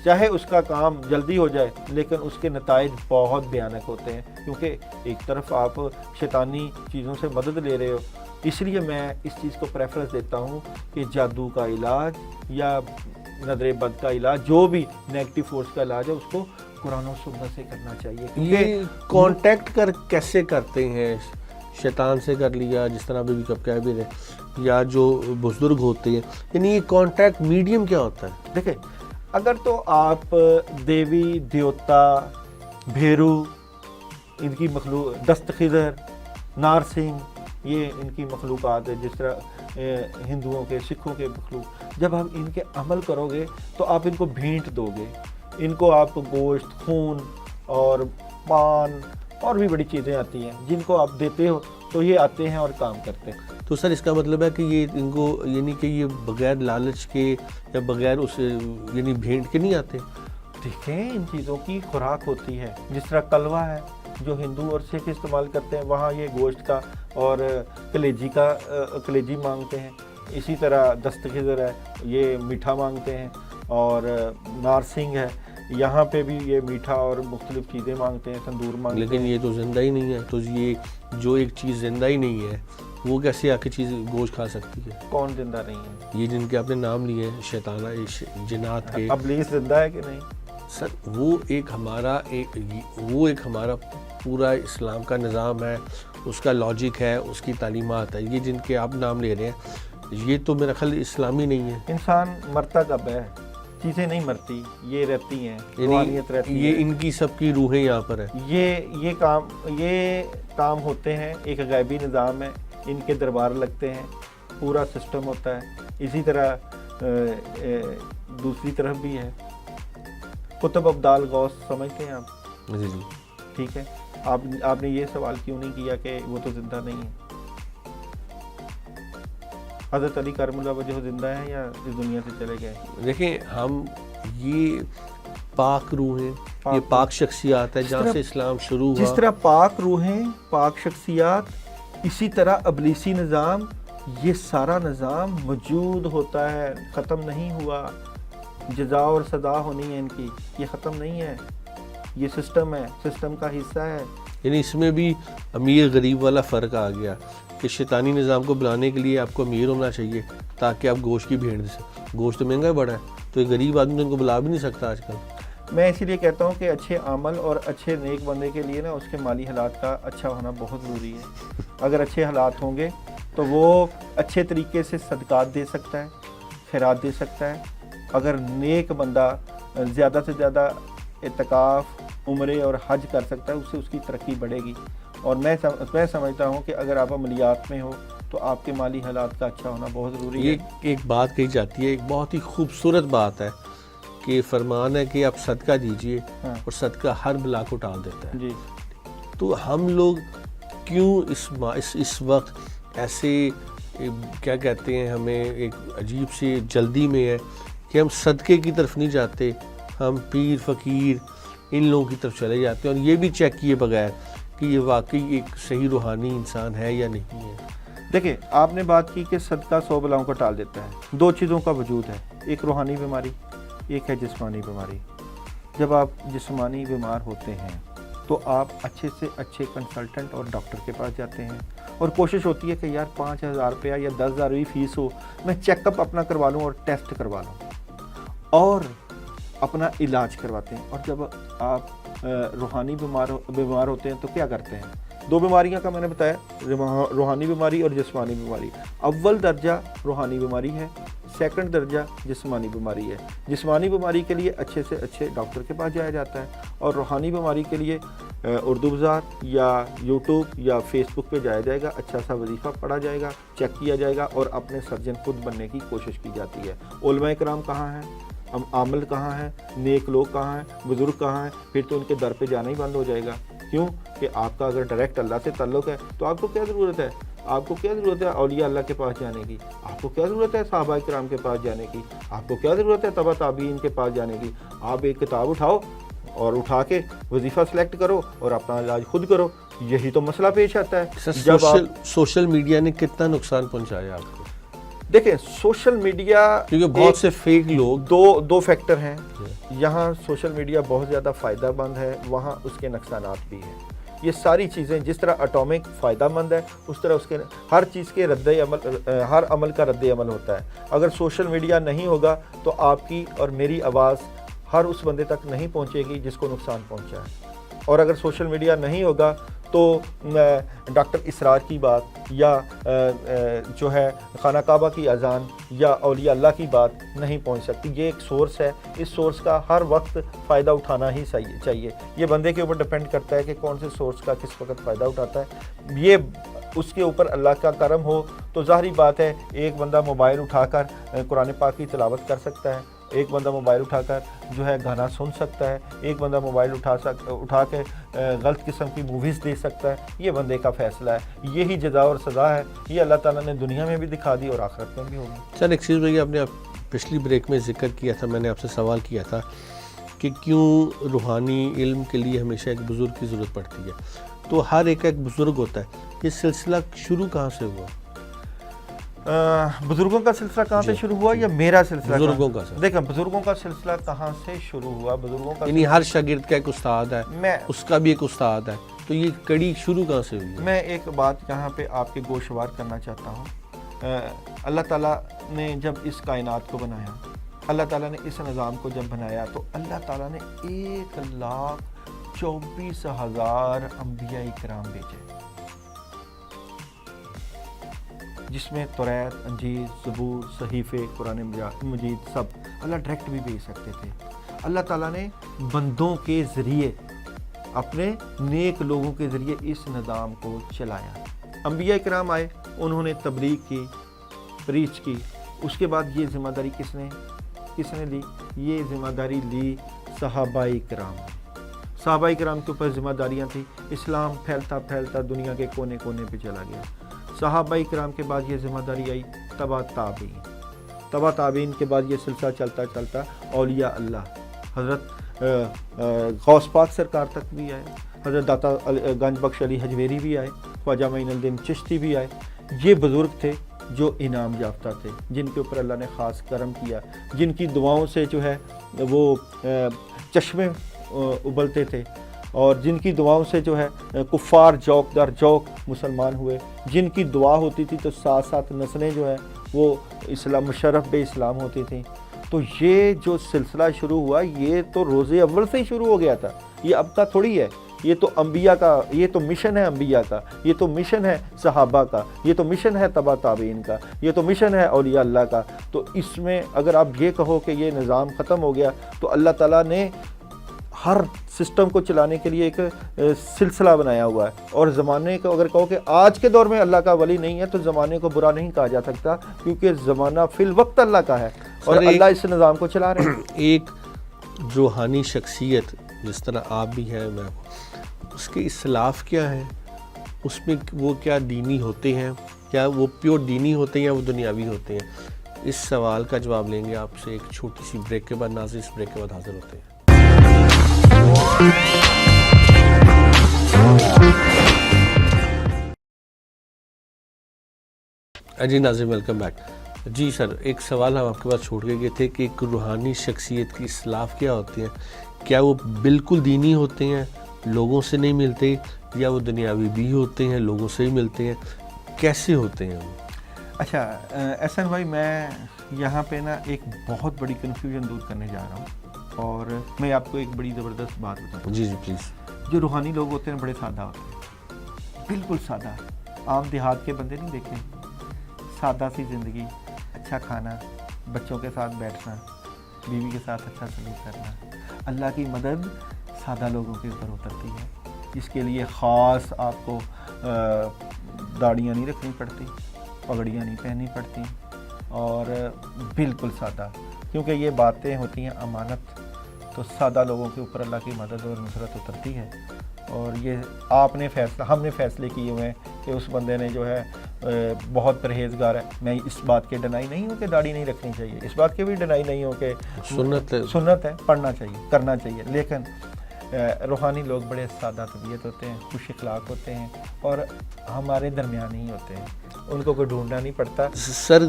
چاہے اس کا کام جلدی ہو جائے لیکن اس کے نتائج بہت بھیانک ہوتے ہیں، کیونکہ ایک طرف آپ شیطانی چیزوں سے مدد لے رہے ہو۔ اس لیے میں اس چیز کو پریفرنس دیتا ہوں کہ جادو کا علاج یا نظر بد کا علاج، جو بھی نیگیٹو فورس کا علاج ہے، اس کو قرآن و سنت سے کرنا چاہیے۔ یہ کانٹیکٹ کیسے کرتے ہیں؟ شیطان سے کر لیا، جس طرح ابھی کب کہہ بھی رہے، یا جو بزرگ ہوتے ہیں، یعنی یہ کانٹیکٹ میڈیم کیا ہوتا ہے؟ دیکھیں، اگر تو آپ دیوی دیوتا بھیرو، ان کی مخلوق دست خضر، نارسنگ، یہ ان کی مخلوقات ہے، جس طرح ہندوؤں کے سکھوں کے مخلوق، جب آپ ان کے عمل کرو گے تو آپ ان کو بھینٹ دو گے، ان کو آپ گوشت، خون اور پان اور بھی بڑی چیزیں آتی ہیں جن کو آپ دیتے ہو تو یہ آتے ہیں اور کام کرتے ہیں۔ تو سر اس کا مطلب ہے کہ یہ ان کو یعنی کہ یہ بغیر لالچ کے یا بغیر اس یعنی بھینٹ کے نہیں آتے؟ دیکھیں، ان چیزوں کی خوراک ہوتی ہے، جس طرح کلوا ہے جو ہندو اور سکھ استعمال کرتے ہیں، وہاں یہ گوشت کا اور کلیجی مانگتے ہیں۔ اسی طرح دست خضر ہے، یہ میٹھا مانگتے ہیں، اور نارسنگ ہے، یہاں پہ بھی یہ میٹھا اور مختلف چیزیں مانگتے ہیں، تندور مانگتے ہیں۔ لیکن یہ تو زندہ ہی نہیں ہے، تو یہ جو ایک چیز زندہ ہی نہیں ہے وہ کیسے آ کے چیز گوشت کھا سکتی ہے؟ کون زندہ نہیں ہے؟ یہ جن کے آپ نے نام لیے ہیں، شیطانہ جنات کے، ابلیس زندہ ہے کہ نہیں؟ سر وہ ایک ہمارا پورا اسلام کا نظام ہے، اس کا لاجک ہے، اس کی تعلیمات ہے۔ یہ جن کے آپ نام لے رہے ہیں، یہ تو میرا خیال اسلامی نہیں ہے۔ انسان مرتا کب ہے؟ چیزیں نہیں مرتی، یہ رہتی ہیں، روحانیت رہتی ہے۔ یہ ان کی سب کی روحیں یہاں پر ہیں۔ یہ کام ہوتے ہیں، ایک غیبی نظام ہے، ان کے دربار لگتے ہیں، پورا سسٹم ہوتا ہے۔ اسی طرح دوسری طرف بھی ہے، قطب ابدال غوث سمجھتے ہیں آپ؟ جی جی ٹھیک ہے، آپ نے یہ سوال کیوں نہیں کیا کہ وہ تو زندہ نہیں ہے؟ حضرت علی کرم اللہ وجہ زندہ ہیں یا اس دنیا سے چلے گئے؟ دیکھیں، ہم یہ پاک روحیں، یہ پاک شخصیات ہے جہاں سے اسلام شروع ہوا۔ جس طرح پاک روحیں، پاک شخصیات، اسی طرح ابلیسی نظام، یہ سارا نظام موجود ہوتا ہے، ختم نہیں ہوا۔ جزا اور سزا ہونی ہے ان کی، یہ ختم نہیں ہے، یہ سسٹم ہے، سسٹم کا حصہ ہے۔ یعنی اس میں بھی امیر غریب والا فرق آ گیا کہ شیطانی نظام کو بلانے کے لیے آپ کو امیر ہونا چاہیے تاکہ آپ گوشت کی بھیڑ دے سکیں۔ گوشت تو مہنگا بڑا ہے، تو یہ غریب آدمی تو ان کو بلا بھی نہیں سکتا آج کل۔ میں اسی لیے کہتا ہوں کہ اچھے عمل اور اچھے نیک بندے کے لیے نا اس کے مالی حالات کا اچھا ہونا بہت ضروری ہے۔ اگر اچھے حالات ہوں گے تو وہ اچھے طریقے سے صدقات دے سکتا ہے، خیرات دے سکتا ہے۔ اگر نیک بندہ زیادہ سے زیادہ اعتکاف، عمرے اور حج کر سکتا ہے، اس سے اس کی ترقی بڑھے گی۔ اور میں سمجھتا ہوں کہ اگر آپ عملیات میں ہو تو آپ کے مالی حالات کا اچھا ہونا بہت ضروری ہے۔ ایک بات کہی جاتی ہے، ایک بہت ہی خوبصورت بات ہے کہ فرمان ہے کہ آپ صدقہ دیجئے اور صدقہ ہر بلا کو ٹال دیتا ہے۔ جی، تو ہم لوگ کیوں اس وقت ایسے کیا کہتے ہیں، ہمیں ایک عجیب سی جلدی میں ہے کہ ہم صدقے کی طرف نہیں جاتے، ہم پیر فقیر ان لوگوں کی طرف چلے جاتے ہیں، اور یہ بھی چیک کیے بغیر کہ یہ واقعی ایک صحیح روحانی انسان ہے یا نہیں ہے۔ دیکھیں، آپ نے بات کی کہ صدقہ 100 بلاؤں کو ٹال دیتا ہے۔ دو چیزوں کا وجود ہے، ایک روحانی بیماری، ایک ہے جسمانی بیماری۔ جب آپ جسمانی بیمار ہوتے ہیں تو آپ اچھے سے اچھے کنسلٹنٹ اور ڈاکٹر کے پاس جاتے ہیں، اور کوشش ہوتی ہے کہ یار 5,000 روپیہ یا 10,000 بھی فیس ہو، میں چیک اپ اپنا کروا لوں اور ٹیسٹ کروا لوں اور اپنا علاج کرواتے ہیں۔ اور جب آپ روحانی بیمار ہوتے ہیں تو کیا کرتے ہیں؟ دو بیماریاں کا میں نے بتایا، روحانی بیماری اور جسمانی بیماری۔ اول درجہ روحانی بیماری ہے، سیکنڈ درجہ جسمانی بیماری ہے۔ جسمانی بیماری کے لیے اچھے سے اچھے ڈاکٹر کے پاس جایا جاتا ہے، اور روحانی بیماری کے لیے اردو بازار یا یوٹیوب یا فیس بک پہ جایا جائے گا، اچھا سا وظیفہ پڑھا جائے گا، چیک کیا جائے گا، اور اپنے سرجن خود بننے کی کوشش کی جاتی ہے۔ علماء کرام کہاں ہیں؟ عامل کہاں ہیں؟ نیک لوگ کہاں ہیں؟ بزرگ کہاں ہیں؟ پھر تو ان کے در پہ جانا ہی بند ہو جائے گا۔ کیوں کہ آپ کا اگر ڈائریکٹ اللہ سے تعلق ہے تو آپ کو کیا ضرورت ہے؟ آپ کو کیا ضرورت ہے اولیاء اللہ کے پاس جانے کی؟ آپ کو کیا ضرورت ہے صحابہ کرام کے پاس جانے کی؟ آپ کو کیا ضرورت ہے تبع تابعین کے پاس جانے کی؟ آپ ایک کتاب اٹھاؤ اور اٹھا کے وظیفہ سلیکٹ کرو اور اپنا علاج خود کرو۔ یہی تو مسئلہ پیش آتا ہے۔ جب سوشل میڈیا نے کتنا نقصان پہنچایا آپ کو؟ دیکھیں سوشل میڈیا کیونکہ بہت سے فیک لوگ دو فیکٹر ہیں یہاں. سوشل میڈیا بہت زیادہ فائدہ مند ہے, وہاں اس کے نقصانات بھی ہیں. یہ ساری چیزیں جس طرح اٹامک فائدہ مند ہے اس طرح اس کے ہر چیز کے ہر عمل کا رد عمل ہوتا ہے. اگر سوشل میڈیا نہیں ہوگا تو آپ کی اور میری آواز ہر اس بندے تک نہیں پہنچے گی جس کو نقصان پہنچا ہے. اور اگر سوشل میڈیا نہیں ہوگا تو ڈاکٹر اسرار کی بات یا جو ہے خانہ کعبہ کی اذان یا اولیاء اللہ کی بات نہیں پہنچ سکتی. یہ ایک سورس ہے, اس سورس کا ہر وقت فائدہ اٹھانا ہی چاہیے. یہ بندے کے اوپر ڈپینڈ کرتا ہے کہ کون سے سورس کا کس وقت فائدہ اٹھاتا ہے. یہ اس کے اوپر اللہ کا کرم ہو تو ظاہری بات ہے ایک بندہ موبائل اٹھا کر قرآن پاک کی تلاوت کر سکتا ہے, ایک بندہ موبائل اٹھا کر جو ہے گانا سن سکتا ہے, ایک بندہ موبائل اٹھا کے غلط قسم کی موویز دیکھ سکتا ہے. یہ بندے کا فیصلہ ہے, یہی جزا اور سزا ہے. یہ اللہ تعالیٰ نے دنیا میں بھی دکھا دی اور آخرت میں بھی ہوگی. سر ایک چیز بھائی آپ نے پچھلی بریک میں ذکر کیا تھا, میں نے آپ سے سوال کیا تھا کہ کیوں روحانی علم کے لیے ہمیشہ ایک بزرگ کی ضرورت پڑتی ہے. تو ہر ایک بزرگ ہوتا ہے, یہ سلسلہ شروع کہاں سے ہوا؟ بزرگوں کا سلسلہ کہاں سے شروع ہوا یا میرا سلسلہ؟ بزرگوں کا. دیکھیں بزرگوں کا سلسلہ کہاں سے شروع ہوا, بزرگوں کا یعنی ہر شاگرد کا ایک استاد ہے, اس کا بھی ایک استاد ہے, تو یہ کڑی شروع کہاں سے ہوئی؟ میں ایک بات یہاں پہ آپ کے گوشوار کرنا چاہتا ہوں. اللہ تعالیٰ نے جب اس کائنات کو بنایا, اللہ تعالیٰ نے اس نظام کو جب بنایا تو اللہ تعالیٰ نے 1,24,000 انبیاء کرام بھیجے, جس میں توریت, انجیل, زبور, صحیفے, قرآن مجید سب. اللہ ڈائریکٹ بھی بھیج سکتے تھے. اللہ تعالیٰ نے بندوں کے ذریعے, اپنے نیک لوگوں کے ذریعے اس نظام کو چلایا. انبیاء کرام آئے, انہوں نے تبلیغ کی, پریچ کی. اس کے بعد یہ ذمہ داری کس نے لی؟ یہ ذمہ داری لی صحابہ کرام. صحابہ کرام کے اوپر ذمہ داریاں تھیں. اسلام پھیلتا پھیلتا دنیا کے کونے کونے پہ چلا گیا. صحابہ کرام کے بعد یہ ذمہ داری آئی تبع تابعین کے بعد یہ سلسلہ چلتا چلتا اولیاء اللہ, حضرت غوث پاک سرکار تک بھی آئے, حضرت داتا گنج بخش علی حجویری بھی آئے, خواجہ معین الدین چشتی بھی آئے. یہ بزرگ تھے جو انعام یافتہ تھے, جن کے اوپر اللہ نے خاص کرم کیا, جن کی دعاؤں سے جو ہے وہ چشمے ابلتے تھے, اور جن کی دعاؤں سے جو ہے کفار جوک در جوک مسلمان ہوئے. جن کی دعا ہوتی تھی تو ساتھ ساتھ نسلیں جو ہے وہ اسلام مشرف بے اسلام ہوتی تھیں. تو یہ جو سلسلہ شروع ہوا یہ تو روز اول سے ہی شروع ہو گیا تھا. یہ اب کا تھوڑی ہے, یہ تو انبیاء کا, یہ تو مشن ہے انبیاء کا, یہ تو مشن ہے صحابہ کا, یہ تو مشن ہے تبع تابعین کا, یہ تو مشن ہے اولیاء اللہ کا. تو اس میں اگر آپ یہ کہو کہ یہ نظام ختم ہو گیا تو اللہ تعالیٰ نے ہر سسٹم کو چلانے کے لیے ایک سلسلہ بنایا ہوا ہے. اور زمانے کو اگر کہو کہ آج کے دور میں اللہ کا ولی نہیں ہے تو زمانے کو برا نہیں کہا جا سکتا, کیونکہ زمانہ فی الوقت اللہ کا ہے اور اللہ اس نظام کو چلا رہے ہیں. ایک روحانی شخصیت جس طرح آپ بھی ہیں, میں اس کے اسلاف کیا ہے, اس میں وہ کیا دینی ہوتے ہیں, کیا وہ پیور دینی ہوتے ہیں یا وہ دنیاوی ہوتے ہیں؟ اس سوال کا جواب لیں گے آپ سے ایک چھوٹی سی بریک کے بعد. ناظرین اس بریک کے بعد حاضر ہوتے ہیں. جی ناظرین ویلکم بیک. جی سر, ایک سوال ہم آپ کے پاس چھوڑ کے گئے تھے کہ ایک روحانی شخصیت کی اسلاف کیا ہوتی ہے؟ کیا وہ بالکل دینی ہوتے ہیں, لوگوں سے نہیں ملتے, یا وہ دنیاوی بھی ہوتے ہیں, لوگوں سے ہی ملتے ہیں, کیسے ہوتے ہیں وہ؟ اچھا احسن بھائی, میں یہاں پہ نا ایک بہت بڑی کنفیوژن دور کرنے جا رہا ہوں, اور میں آپ کو ایک بڑی زبردست بات بتاتا ہوں. جی پلیز. جو روحانی لوگ ہوتے ہیں بڑے سادہ ہوتے ہیں, بالکل سادہ. عام دیہات کے بندے نہیں دیکھے, سادہ سی زندگی, اچھا کھانا, بچوں کے ساتھ بیٹھنا, بیوی کے ساتھ اچھا سلوک کرنا. اللہ کی مدد سادہ لوگوں کے اوپر اترتی ہے. اس کے لیے خاص آپ کو داڑیاں نہیں رکھنی پڑتی, پگڑیاں نہیں پہننی پڑتی, اور بالکل سادہ, کیونکہ یہ باتیں ہوتی ہیں امانت. تو سادہ لوگوں کے اوپر اللہ کی مدد اور نصرت اترتی ہے. اور یہ ہم نے فیصلے کیے ہوئے ہیں کہ اس بندے نے جو ہے بہت پرہیزگار ہے. میں اس بات کے ڈنائی نہیں ہوں کہ داڑھی نہیں رکھنی چاہیے, اس بات کے بھی ڈنائی نہیں ہوں کہ سنت ہے, پڑھنا چاہیے, کرنا چاہیے. لیکن روحانی لوگ بڑے سادہ طبیعت ہوتے ہیں, خوش اخلاق ہوتے ہیں, اور ہمارے درمیان ہی ہوتے ہیں. ان کو کوئی ڈھونڈنا نہیں پڑتا. سر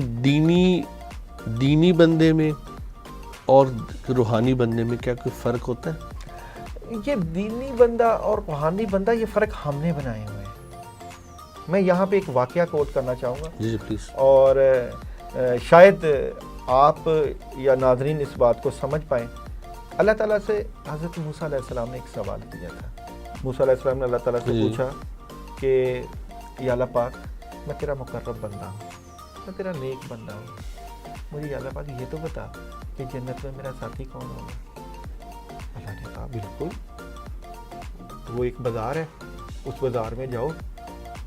دینی بندے میں اور روحانی بندے میں کیا کوئی فرق ہوتا ہے؟ یہ دینی بندہ اور روحانی بندہ یہ فرق ہم نے بنائے ہوئے ہیں. میں یہاں پہ ایک واقعہ کوٹ کرنا چاہوں گا. جی پلیز. اور شاید آپ یا ناظرین اس بات کو سمجھ پائیں. اللہ تعالیٰ سے حضرت موسیٰ علیہ السلام نے ایک سوال کیا تھا. موسیٰ علیہ السلام نے اللہ تعالیٰ سے پوچھا کہ یا اللہ پاک میں تیرا مقرب بندہ ہوں, میں تیرا نیک بندہ ہوں, مجھے یا اللہ پاک یہ تو بتا کہ جنت میں میرا ساتھی کون ہوگا. اللہ نے کہا بالکل, وہ ایک بازار ہے, اس بازار میں جاؤ,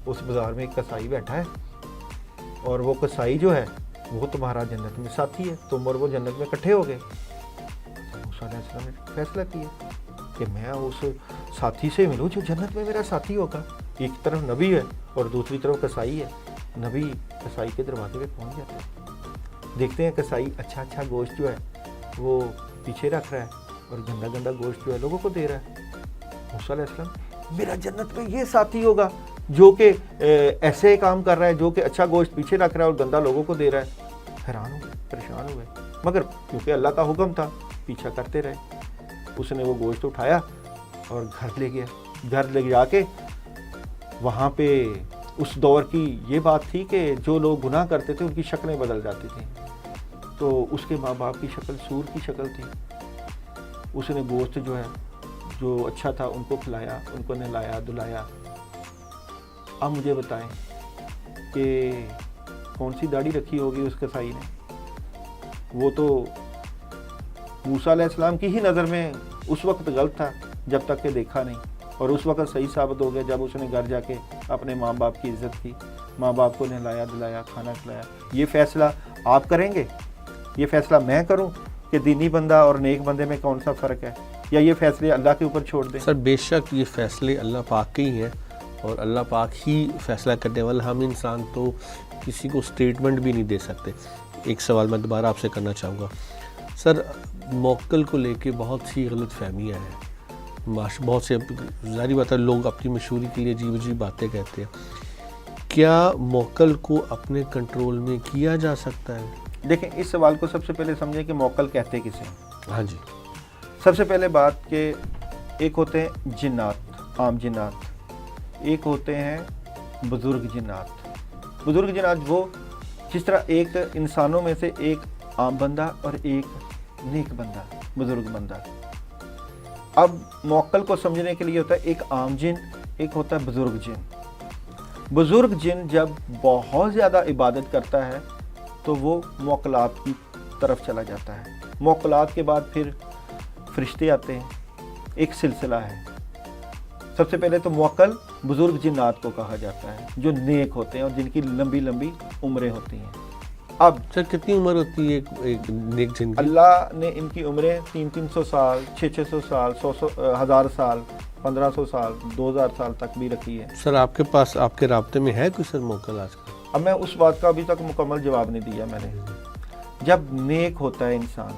اس بازار میں ایک کسائی بیٹھا ہے اور وہ کسائی جو ہے وہ تمہارا جنت میں ساتھی ہے, تم اور وہ جنت میں اکٹھے ہو گئے. موسیٰ علیہ السلام نے فیصلہ کیا کہ میں اس ساتھی سے ملوں جو جنت میں میرا ساتھی ہوگا. ایک طرف نبی ہے اور دوسری طرف کسائی ہے. نبی کسائی کے دروازے پہ پہنچ جاتے ہیں, دیکھتے ہیں کسائی اچھا گوشت جو ہے وہ پیچھے رکھ رہا ہے اور گندا گوشت جو ہے لوگوں کو دے رہا ہے. موسیٰ علیہ السلام میرا جنت میں یہ ساتھی ہوگا جو کہ ایسے کام کر رہا ہے, جو کہ اچھا گوشت پیچھے رکھ رہا ہے اور گندا لوگوں کو دے رہا ہے. حیران ہو گئے, پریشان ہو گئے, مگر کیونکہ اللہ کا حکم تھا پیچھا کرتے رہے. اس نے وہ گوشت اٹھایا اور گھر لے گیا. گھر لے جا کے وہاں پہ اس دور کی یہ بات تھی کہ جو لوگ گناہ کرتے تھے ان کی شکلیں بدل جاتی تھیں. تو اس کے ماں باپ کی شکل سور کی شکل تھی. اس نے گوشت جو ہے جو اچھا تھا ان کو کھلایا, ان کو نہلایا دھلایا. اب مجھے بتائیں کہ کون سی داڑھی رکھی ہوگی اس کسائی نے. وہ تو موسیٰ علیہ السلام کی ہی نظر میں اس وقت غلط تھا جب تک کہ دیکھا نہیں, اور اس وقت صحیح ثابت ہو گیا جب اس نے گھر جا کے اپنے ماں باپ کی عزت کی, ماں باپ کو نہلایا دھلایا, کھانا کھلایا. یہ فیصلہ آپ کریں گے, یہ فیصلہ میں کروں کہ دینی بندہ اور نیک بندے میں کون سا فرق ہے, یا یہ فیصلے اللہ کے اوپر چھوڑ دیں؟ سر بے شک یہ فیصلے اللہ پاک کے ہی ہیں اور اللہ پاک ہی فیصلہ کرنے والا. ہم انسان تو کسی کو سٹیٹمنٹ بھی نہیں دے سکتے. ایک سوال میں دوبارہ آپ سے کرنا چاہوں گا. سر موکل کو لے کے بہت سی غلط فہمیاں ہیں, بہت سے ظاہری بات ہے لوگ اپنی مشہوری کے لیے عجیب عجیب باتیں کہتے ہیں. کیا موکل کو اپنے کنٹرول میں کیا جا سکتا ہے؟ دیکھیں اس سوال کو سب سے پہلے سمجھیں کہ موکل کہتے کسے ہیں. ہاں جی. سب سے پہلے بات کہ ایک ہوتے ہیں جنات, عام جنات, ایک ہوتے ہیں بزرگ جنات. بزرگ جنات وہ جس طرح ایک انسانوں میں سے ایک عام بندہ اور ایک نیک بندہ, بزرگ بندہ. اب موکل کو سمجھنے کے لیے ہوتا ہے ایک عام جن, ایک ہوتا ہے بزرگ جن. بزرگ جن جب بہت زیادہ عبادت کرتا ہے تو وہ موکلات کی طرف چلا جاتا ہے. موکلات کے بعد پھر فرشتے آتے ہیں, ایک سلسلہ ہے. سب سے پہلے تو موکل بزرگ جنات کو کہا جاتا ہے جو نیک ہوتے ہیں اور جن کی لمبی لمبی عمریں ہوتی ہیں. اب سر کتنی عمر ہوتی ہے ایک نیک جن کی؟ اللہ نے ان کی عمریں 300 سال, 600 سال, 1000 سال, 1500 سال, 2000 سال تک بھی رکھی ہے. سر آپ کے پاس آپ کے رابطے میں ہے کوئی سر موکل آج کل؟ اب میں اس بات کا ابھی تک مکمل جواب نہیں دیا میں نے. جب نیک ہوتا ہے انسان,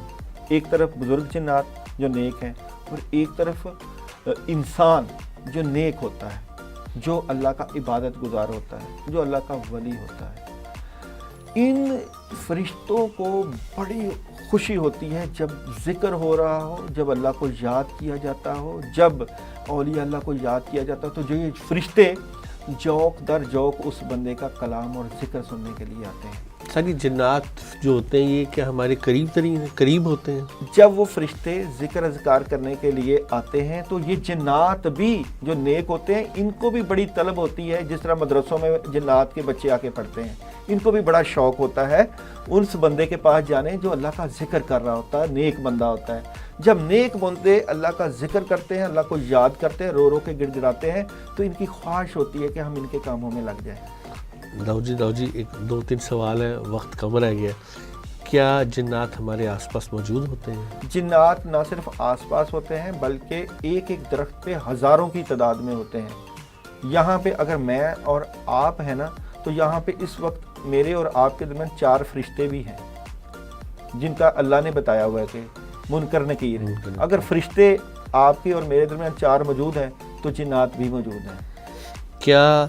ایک طرف بزرگ جنات جو نیک ہیں اور ایک طرف انسان جو نیک ہوتا ہے, جو اللہ کا عبادت گزار ہوتا ہے, جو اللہ کا ولی ہوتا ہے. ان فرشتوں کو بڑی خوشی ہوتی ہے جب ذکر ہو رہا ہو, جب اللہ کو یاد کیا جاتا ہو, جب اولیاء اللہ کو یاد کیا جاتا ہو, تو جو یہ فرشتے جوک در جوک اس بندے کا کلام اور ذکر سننے کے لیے آتے ہیں. سر یہ جنات جو ہوتے ہیں یہ کیا ہمارے قریب ہوتے ہیں؟ جب وہ فرشتے ذکر اذکار کرنے کے لیے آتے ہیں تو یہ جنات بھی جو نیک ہوتے ہیں ان کو بھی بڑی طلب ہوتی ہے. جس طرح مدرسوں میں جنات کے بچے آ کے پڑھتے ہیں, ان کو بھی بڑا شوق ہوتا ہے اس بندے کے پاس جانے جو اللہ کا ذکر کر رہا ہوتا ہے, نیک بندہ ہوتا ہے. جب نیک بندے اللہ کا ذکر کرتے ہیں, اللہ کو یاد کرتے ہیں, رو رو کے گڑ گڑاتے ہیں, تو ان کی خواہش ہوتی ہے کہ ہم ان کے کاموں میں لگ جائیں. داؤ جی ایک 2-3 سوال ہیں, وقت کم رہ گیا. کیا جنات ہمارے آس پاس موجود ہوتے ہیں؟ جنات نہ صرف آس پاس ہوتے ہیں بلکہ ایک ایک درخت پہ ہزاروں کی تعداد میں ہوتے ہیں. یہاں پہ اگر میں اور آپ ہیں نا, تو یہاں پہ اس وقت میرے اور آپ کے درمیان 4 فرشتے بھی ہیں جن کا اللہ نے بتایا ہوا ہے کہ منکر نکیر. اگر فرشتے آپ کے اور میرے درمیان 4 موجود ہیں تو جنات بھی موجود ہیں. کیا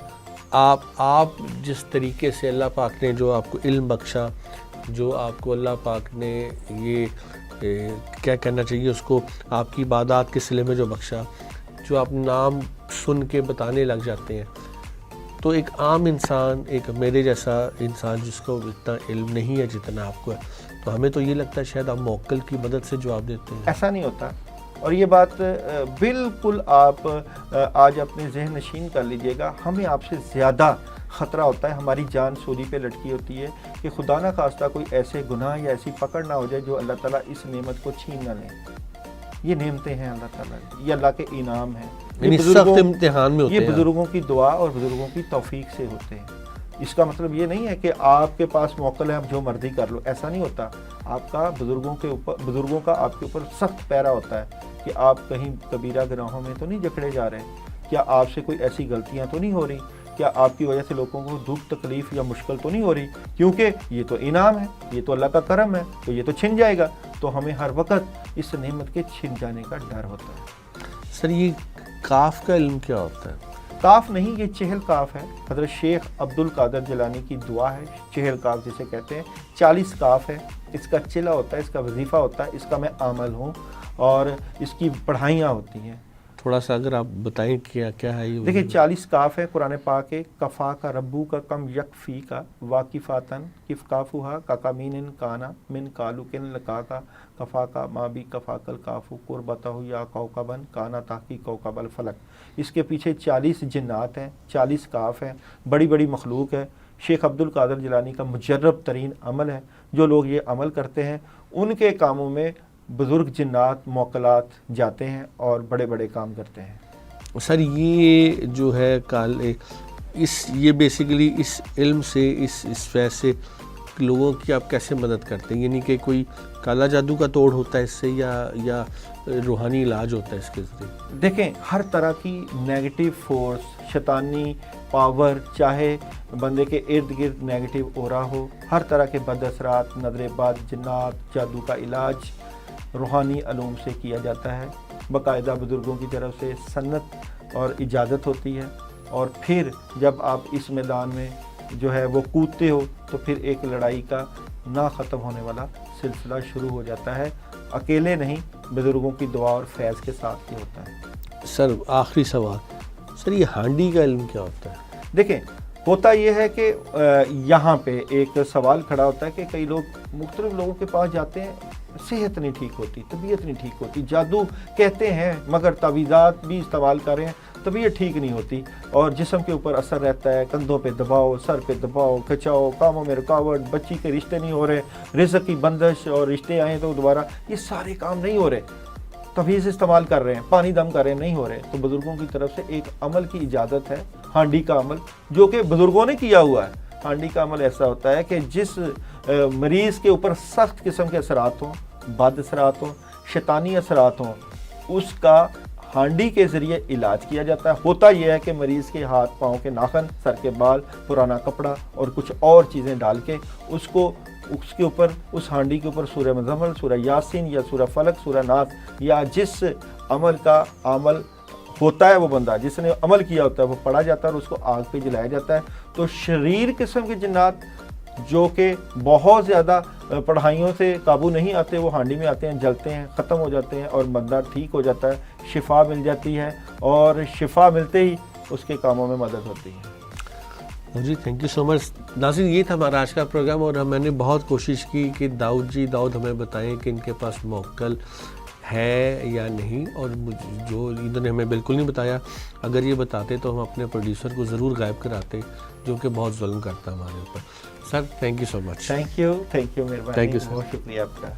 آپ جس طریقے سے اللہ پاک نے جو آپ کو علم بخشا، جو آپ کو اللہ پاک نے یہ کیا کہنا چاہیے اس کو، آپ کی عبادات کے صلے میں جو بخشا، جو آپ نام سن کے بتانے لگ جاتے ہیں، تو ایک عام انسان، ایک میرے جیسا انسان جس کو اتنا علم نہیں ہے جتنا آپ کو ہے، تو ہمیں تو یہ لگتا ہے شاید آپ موکل کی مدد سے جواب دیتے ہیں. ایسا نہیں ہوتا. اور یہ بات بالکل آپ آج اپنے ذہن نشین کر لیجئے گا. ہمیں آپ سے زیادہ خطرہ ہوتا ہے، ہماری جان سولی پہ لٹکی ہوتی ہے کہ خدا نہ خواستہ کوئی ایسے گناہ یا ایسی پکڑ نہ ہو جائے جو اللہ تعالیٰ اس نعمت کو چھین نہ لیں. یہ نعمتیں ہیں اللہ تعالیٰ کی، یہ اللہ کے انعام ہیں. یعنی سخت امتحان میں ہوتے ہیں. یہ بزرگوں کی دعا اور بزرگوں کی توفیق سے ہوتے ہیں. اس کا مطلب یہ نہیں ہے کہ آپ کے پاس موکل ہے آپ جو مرضی کر لو، ایسا نہیں ہوتا. آپ کا بزرگوں کا آپ کے اوپر سخت پیرا ہوتا ہے کہ آپ کہیں کبیرہ گناہوں میں تو نہیں جکڑے جا رہے، کیا آپ سے کوئی ایسی غلطیاں تو نہیں ہو رہی، کیا آپ کی وجہ سے لوگوں کو دکھ تکلیف یا مشکل تو نہیں ہو رہی، کیونکہ یہ تو انعام ہے، یہ تو اللہ کا کرم ہے، تو یہ تو چھن جائے گا. تو ہمیں ہر وقت اس نعمت کے چھن جانے کا ڈر ہوتا ہے. سر یہ کاف کا علم کیا ہوتا ہے؟ کاف نہیں، یہ چہل کاف ہے. حضرت شیخ عبد القادر جیلانی کی دعا ہے، چہل کاف جسے کہتے ہیں. 40 کاف ہے. اس کا چلا ہوتا ہے، اس کا وظیفہ ہوتا ہے، اس کا میں عامل ہوں، اور اس کی پڑھائیاں ہوتی ہیں. تھوڑا سا اگر آپ بتائیں کیا ہے یہ. دیکھیں 40 کاف ہے قرآن پاک کے. کفا کا ربو کا کم یکفی کا واقفاتن کف کافوہا کا کمین کانا من کالو کن لکا کا کفا کا ما بھی کفا کل کافو قربتہ یا کوکبن کانا تاکی کوکب الفلک. اس کے پیچھے 40 جنات ہیں، 40 کاف ہیں، بڑی بڑی مخلوق ہے. شیخ عبد القادر جیلانی کا مجرب ترین عمل ہے. جو لوگ یہ عمل کرتے ہیں ان کے کاموں میں بزرگ جنات موکلات جاتے ہیں اور بڑے بڑے کام کرتے ہیں. سر یہ جو ہے یہ بیسیکلی اس علم سے، اس فیض سے لوگوں کی آپ کیسے مدد کرتے ہیں؟ یعنی کہ کوئی کالا جادو کا توڑ ہوتا ہے اس سے یا روحانی علاج ہوتا ہے اس کے ذریعے؟ دیکھیں ہر طرح کی نیگیٹو فورس، شیطانی پاور، چاہے بندے کے ارد گرد نیگیٹو اورا ہو، ہر طرح کے بد اثرات، نظر بد، جنات، جادو کا علاج روحانی علوم سے کیا جاتا ہے. باقاعدہ بزرگوں کی طرف سے سنت اور اجازت ہوتی ہے. اور پھر جب آپ اس میدان میں جو ہے وہ کودتے ہو تو پھر ایک لڑائی کا نہ ختم ہونے والا سلسلہ شروع ہو جاتا ہے. اکیلے نہیں، بزرگوں کی دعا اور فیض کے ساتھ ہی ہوتا ہے. سر آخری سوال، سر یہ ہانڈی کا علم کیا ہوتا ہے؟ دیکھیں ہوتا یہ ہے کہ یہاں پہ ایک سوال کھڑا ہوتا ہے کہ کئی لوگ مختلف لوگوں کے پاس جاتے ہیں، صحت نہیں ٹھیک ہوتی، طبیعت نہیں ٹھیک ہوتی، جادو کہتے ہیں مگر تعویذات بھی استعمال کریں، طبیعت ٹھیک نہیں ہوتی، اور جسم کے اوپر اثر رہتا ہے، کندھوں پہ دباؤ، سر پہ دباؤ، کھچاؤ، کاموں میں رکاوٹ، بچی کے رشتے نہیں ہو رہے، رزق کی بندش، اور رشتے آئیں تو دوبارہ یہ سارے کام نہیں ہو رہے، تعویذ استعمال کر رہے ہیں، پانی دم کر رہے ہیں، نہیں ہو رہے. تو بزرگوں کی طرف سے ایک عمل کی اجازت ہے، ہانڈی کا عمل، جو کہ بزرگوں نے کیا ہوا ہے. ہانڈی کا عمل ایسا ہوتا ہے کہ جس مریض کے اوپر سخت قسم کے اثرات ہوں، بد اثرات ہوں، شیطانی اثرات ہوں، اس کا ہانڈی کے ذریعے علاج کیا جاتا ہے. ہوتا یہ ہے کہ مریض کے ہاتھ پاؤں کے ناخن، سر کے بال، پرانا کپڑا اور کچھ اور چیزیں ڈال کے اس کے اوپر، اس ہانڈی کے اوپر سورہ مزمل، سورہ یاسین یا سورہ فلق، سورہ ناس، یا جس عمل کا عمل ہوتا ہے وہ بندہ جس نے عمل کیا ہوتا ہے وہ پڑھا جاتا ہے اور اس کو آگ پہ جلایا جاتا ہے. تو شریر قسم کے جنات جو کہ بہت زیادہ پڑھائیوں سے قابو نہیں آتے، وہ ہانڈی میں آتے ہیں، جلتے ہیں، ختم ہو جاتے ہیں، اور بندہ ٹھیک ہو جاتا ہے، شفا مل جاتی ہے، اور شفا ملتے ہی اس کے کاموں میں مدد ہوتی ہے. جی تھینک یو سو مچ. ناظرین یہ تھا ہمارا آج کا پروگرام، اور میں نے بہت کوشش کی کہ داؤد ہمیں بتائیں کہ ان کے پاس موکل ہے یا نہیں، اور جو انہوں نے ہمیں بالکل نہیں بتایا. اگر یہ بتاتے تو ہم اپنے پروڈیوسر کو ضرور غائب کراتے، جو کہ بہت ظلم کرتا ہے ہمارے اوپر. Sir thank you so much. Thank you مہربانی، بہت شکریہ آپ کا.